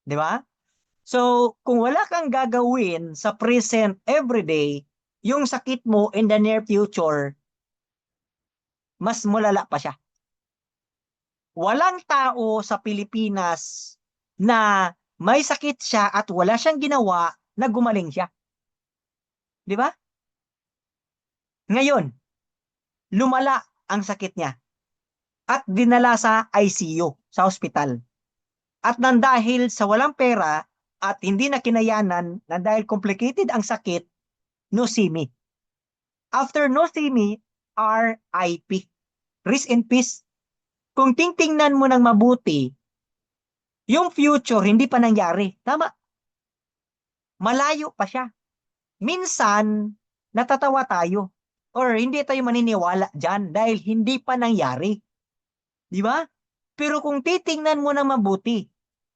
Di ba? So, kung wala kang gagawin sa present everyday, yung sakit mo in the near future, mas mulala pa siya. Walang tao sa Pilipinas na may sakit siya at wala siyang ginawa na gumaling siya. Di ba? Ngayon, lumala ang sakit niya at dinala sa ICU, sa hospital. At nang dahil sa walang pera at hindi na kinayanan, na dahil complicated ang sakit, no see me. After no see me, RIP. Rest in peace. Kung tingtingnan mo ng mabuti, yung future hindi pa nangyari. Tama. Malayo pa siya. Minsan, natatawa tayo or hindi tayo maniniwala dyan dahil hindi pa nangyari. Di ba? Pero kung titingnan mo ng mabuti,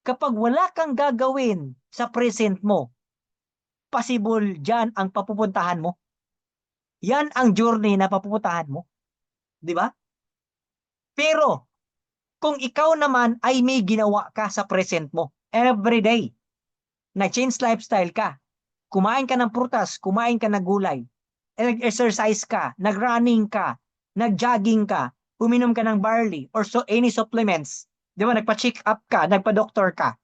kapag wala kang gagawin sa present mo, possible dyan ang papupuntahan mo. Yan ang journey na papupuntahan mo. Di ba? Pero, kung ikaw naman ay may ginawa ka sa present mo, every day, nag-change lifestyle ka, kumain ka ng prutas, kumain ka ng gulay, nag-exercise ka, nag-running ka, nag-jogging ka, uminom ka ng barley or any supplements, di ba, nagpa-check up ka, nagpa-doktor ka.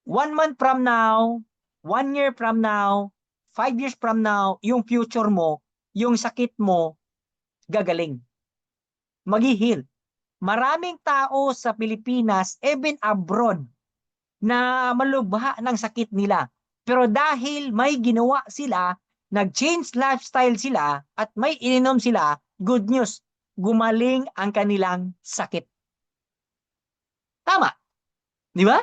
1 month from now, 1 year from now, 5 years from now, yung future mo, yung sakit mo, gagaling. Mag-heal. Maraming tao sa Pilipinas, even abroad, na malubha ng sakit nila. Pero dahil may ginawa sila, nag-change lifestyle sila, at may ininom sila, good news, gumaling ang kanilang sakit. Tama. Di ba?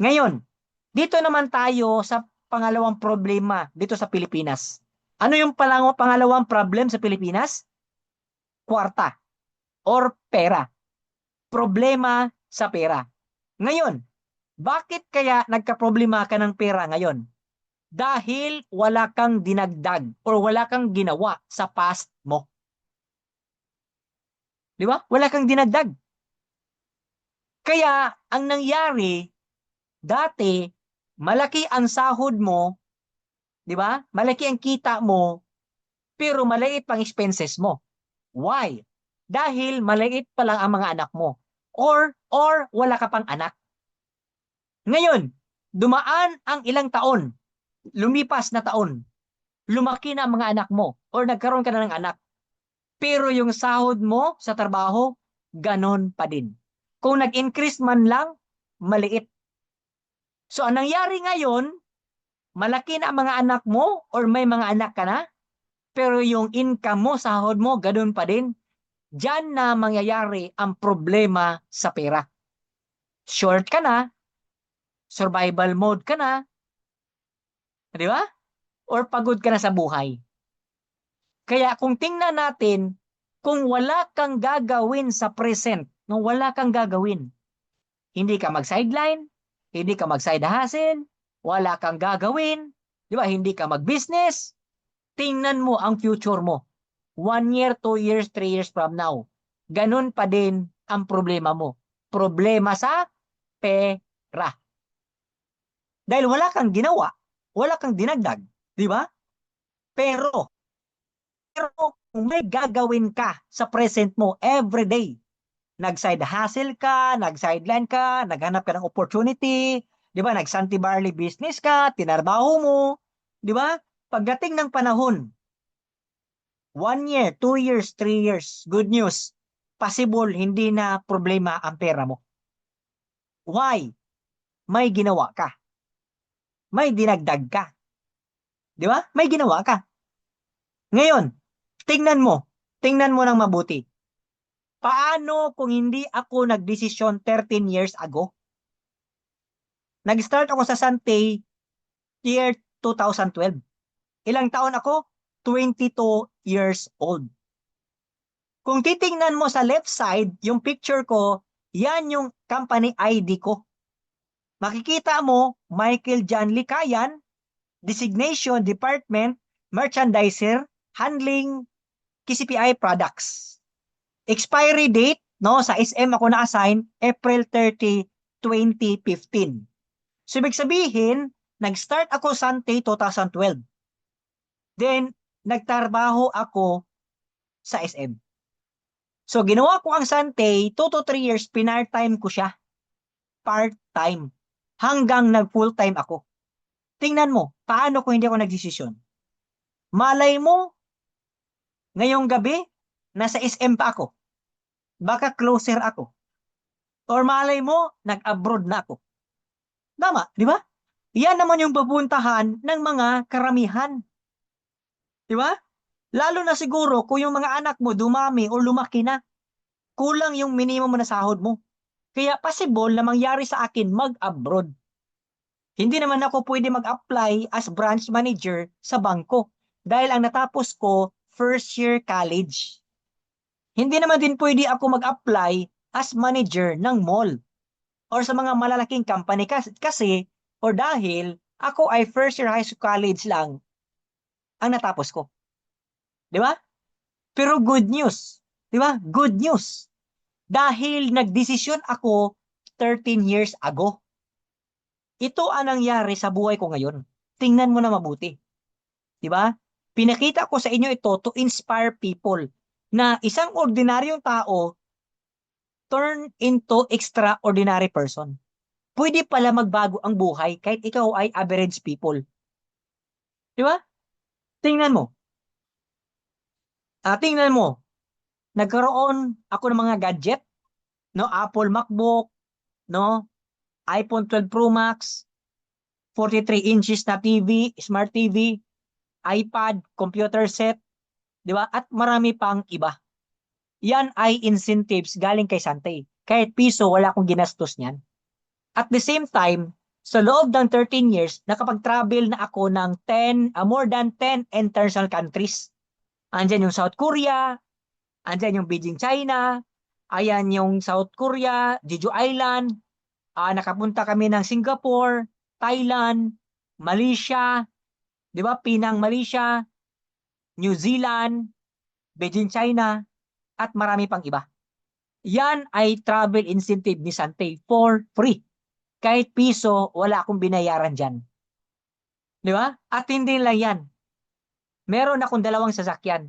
Ngayon, dito naman tayo sa pangalawang problema dito sa Pilipinas. Ano yung pangalawang problem sa Pilipinas? Kwarta or pera. Problema sa pera. Ngayon, bakit kaya nagka-problema ka ng pera ngayon? Dahil wala kang dinagdag or wala kang ginawa sa past mo. Di ba? Wala kang dinagdag. Kaya, ang nangyari, dati, malaki ang sahod mo, di ba? Malaki ang kita mo, pero maliit pang expenses mo. Why? Dahil maliit pa lang ang mga anak mo. Or wala ka pang anak. Ngayon, dumaan ang ilang taon, lumipas na taon, lumaki na ang mga anak mo, or nagkaroon ka na ng anak. Pero yung sahod mo sa trabaho, ganon pa din. Kung nag-increase man lang, maliit. So, ang nangyari ngayon, malaki na ang mga anak mo, or may mga anak ka na, pero yung income mo, sahod mo, ganon pa din. Diyan na mangyayari ang problema sa pera. Short ka na, survival mode ka na, di ba? Or pagod ka na sa buhay. Kaya kung tingnan natin, kung wala kang gagawin sa present, no, wala kang gagawin, hindi ka mag-sideline, hindi ka mag-side hustle, wala kang gagawin, di ba? Hindi ka mag-business, tingnan mo ang future mo. 1 year, 2 years, 3 years from now. Ganun pa din ang problema mo. Problema sa pera. Dahil wala kang ginawa, wala kang dinagdag, di ba? Pero kung may gagawin ka sa present mo every day, nag-side hustle ka, nag-sideline ka, naghanap ka ng opportunity, di ba? Nag-Santi Barley business ka, tinarbaho mo, di ba? Pagdating ng panahon, 1 year, 2 years, 3 years, good news, possible hindi na problema ang pera mo. Why? May ginawa ka. May dinagdag ka. Di ba? May ginawa ka. Ngayon, tingnan mo ng mabuti. Paano kung hindi ako nagdesisyon 13 years ago? Nag-start ako sa Sante year 2012. Ilang taon ako? 22 years old. Kung titingnan mo sa left side, yung picture ko, yan yung company ID ko. Makikita mo, Michael John Likayan, designation, department, merchandiser, handling, KCPI products. Expiry date, no, sa SM ako na-assign, April 30, 2015. So, ibig sabihin, nag-start ako Sante 2012. Then, nagtrabaho ako sa SM. So, ginawa ko ang Sante, 2 to 3 years, pinart-time ko siya. part-time hanggang nag-full-time ako. Tingnan mo, paano kung hindi ako nagdesisyon? Malay mo, ngayong gabi, nasa SM pa ako. Baka closer ako. Or malay mo, nag-abroad na ako. Tama, di ba? Yan naman yung babuntahan ng mga karamihan. Di ba? Lalo na siguro kung yung mga anak mo dumami o lumaki na, kulang yung minimum na sahod mo. Kaya possible na mangyari sa akin mag-abroad. Hindi naman ako pwede mag-apply as branch manager sa bangko dahil ang natapos ko first year college. Hindi naman din pwede ako mag-apply as manager ng mall or sa mga malalaking company kasi or dahil ako ay first year high school college lang ang natapos ko. Di ba? Pero good news. Di ba? Good news. Dahil nagdesisyon ako 13 years ago. Ito ang nangyari sa buhay ko ngayon. Tingnan mo na mabuti. Di ba? Pinakita ko sa inyo ito to inspire people na isang ordinaryong tao turn into extraordinary person. Pwede pala magbago ang buhay kahit ikaw ay average people. Di ba? Tingnan mo. Tingnan mo. Nagkaroon ako ng mga gadget, no? Apple MacBook, no? iPhone 12 Pro Max, 43 inches na TV, smart TV, iPad, computer set, di ba? At marami pang iba. Yan ay incentives galing kay Sante. Kahit piso, wala akong ginastos niyan. At the same time, sa loob ng 13 years, nakapag-travel na ako ng more than 10 international countries. Andyan yung South Korea, andyan yung Beijing, China, ayan yung South Korea, Jeju Island, nakapunta kami ng Singapore, Thailand, Malaysia, di ba? Penang, Malaysia, New Zealand, Beijing, China, at marami pang iba. Yan ay travel incentive ni Sante for free. Kahit piso, wala akong binayaran dyan. Di ba? At hindi lang yan. Meron akong dalawang sasakyan.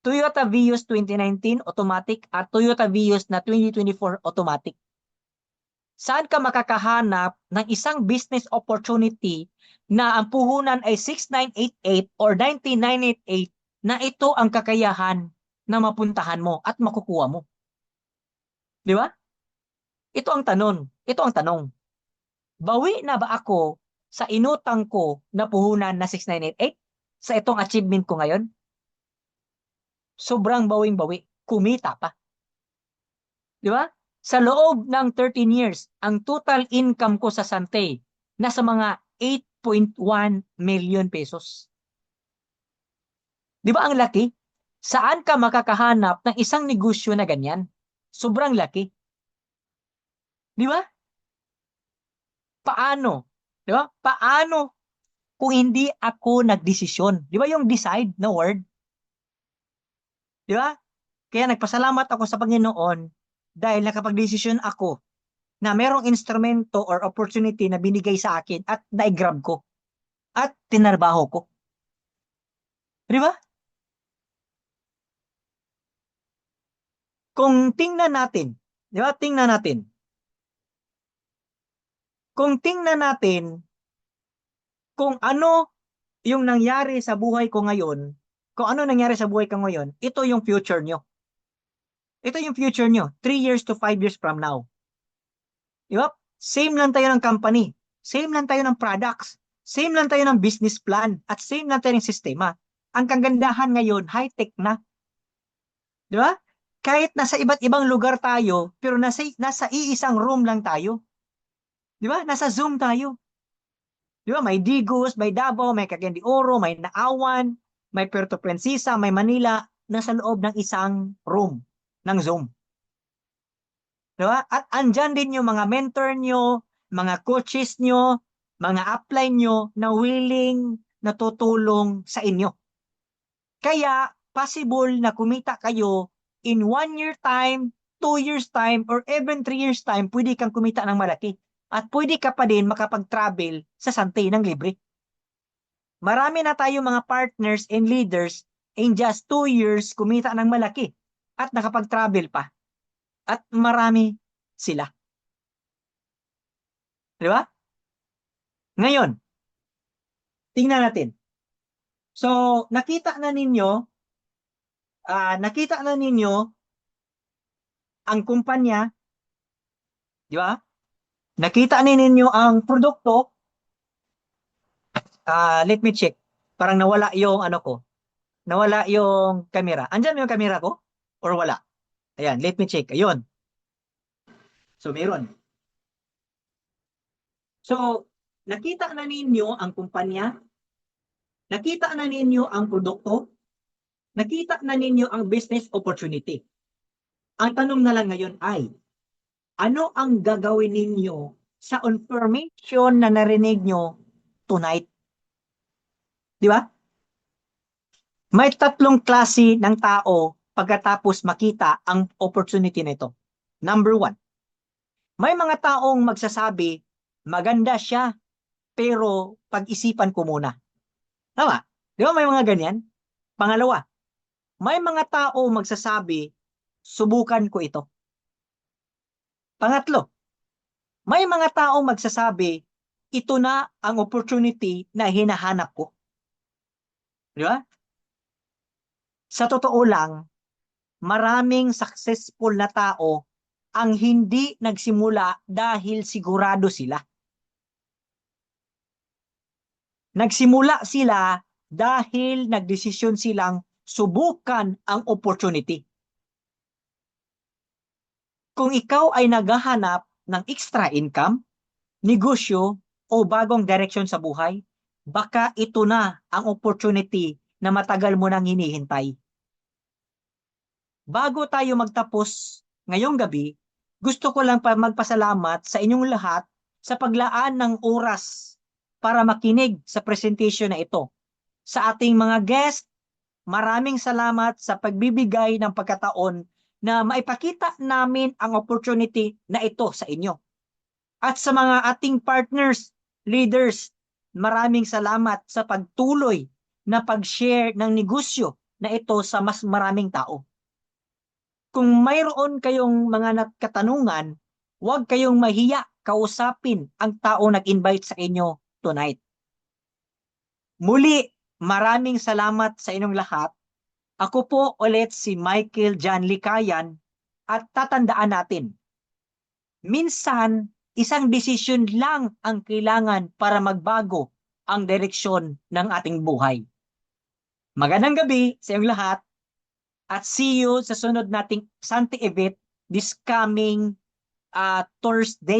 Toyota Vios 2019 automatic at Toyota Vios na 2024 automatic. Saan ka makakahanap ng isang business opportunity na ang puhunan ay 6988 or 9988 na ito ang kakayahan na mapuntahan mo at makukuha mo? Di ba? Ito ang tanong. Ito ang tanong. Bawi na ba ako sa inutang ko na puhunan na 6988 sa itong achievement ko ngayon? Sobrang bawing-bawi. Kumita pa. Di ba? Sa loob ng 13 years, ang total income ko sa Sante nasa mga 8.1 million pesos. Di ba ang laki? Saan ka makakahanap ng isang negosyo na ganyan? Sobrang laki. Di ba? Paano? Di ba? Paano kung hindi ako nagdesisyon? Di ba yung decide na word? Di ba? Kaya nagpasalamat ako sa Panginoon dahil nakapag-desisyon ako na merong instrumento or opportunity na binigay sa akin at naigrab ko at tinarbaho ko. Di ba? Kung tingnan natin, di ba? Tingnan natin. Kung tingnan natin kung ano yung nangyari sa buhay ko ngayon, kung ano nangyari sa buhay ko ngayon, ito yung future nyo. Ito yung future nyo, 3 years to 5 years from now. Di ba? Same lang tayo ng company, same lang tayo ng products, same lang tayo ng business plan, at same lang tayo ng sistema. Ang kagandahan ngayon, high-tech na. Di ba? Kahit nasa iba't ibang lugar tayo, pero nasa iisang room lang tayo. Di ba? Nasa Zoom tayo. Di ba? May Digos, may Davao, may Cagayan de Oro, may Naawan, may Puerto Princesa, may Manila, nasa loob ng isang room ng Zoom. Di ba? At andyan din yung mga mentor nyo, mga coaches nyo, mga upline nyo na willing na tutulong sa inyo. Kaya, possible na kumita kayo in 1 year time, 2 years time, or even 3 years time, pwede kang kumita ng malaki. At pwede ka pa din makapag-travel sa Sante ng libre. Marami na tayo mga partners and leaders in just 2 years kumita ng malaki at nakapag-travel pa. At marami sila. Di ba? Ngayon, tingnan natin. So, nakita na ninyo ang kumpanya, di ba? Nakita na ninyo ang produkto. Let me check. Parang nawala yung ano ko. Nawala yung camera. Andyan yung camera ko? Or wala? Ayan, let me check. Ayun. So, meron. So, nakita na ninyo ang kumpanya, nakita na ninyo ang produkto, nakita na ninyo ang business opportunity. Ang tanong na lang ngayon ay, ano ang gagawin ninyo sa information na narinig nyo tonight? Di ba? May tatlong klase ng tao pagkatapos makita ang opportunity nito. Number one, may mga taong magsasabi, maganda siya, pero pag-isipan ko muna. Tama? Di ba may mga ganyan? Pangalawa, may mga tao magsasabi, subukan ko ito. Pangatlo, may mga tao magsasabi, ito na ang opportunity na hinahanap ko. Di ba? Sa totoo lang, maraming successful na tao ang hindi nagsimula dahil sigurado sila. Nagsimula sila dahil nagdesisyon silang subukan ang opportunity. Kung ikaw ay naghahanap ng extra income, negosyo, o bagong direksyon sa buhay, baka ito na ang opportunity na matagal mo nang hinihintay. Bago tayo magtapos ngayong gabi, gusto ko lang pa magpasalamat sa inyong lahat sa paglaan ng oras para makinig sa presentation na ito. Sa ating mga guest, maraming salamat sa pagbibigay ng pagkataon na maipakita namin ang opportunity na ito sa inyo. At sa mga ating partners, leaders, maraming salamat sa pagtuloy na pag-share ng negosyo na ito sa mas maraming tao. Kung mayroon kayong mga katanungan, huwag kayong mahiya kausapin ang tao nag-invite sa inyo tonight. Muli, maraming salamat sa inyong lahat. Ako po ulit si Michael John Likayan at tatandaan natin, minsan isang desisyon lang ang kailangan para magbago ang direksyon ng ating buhay. Magandang gabi sa inyong lahat at see you sa sunod nating Santi event this coming Thursday.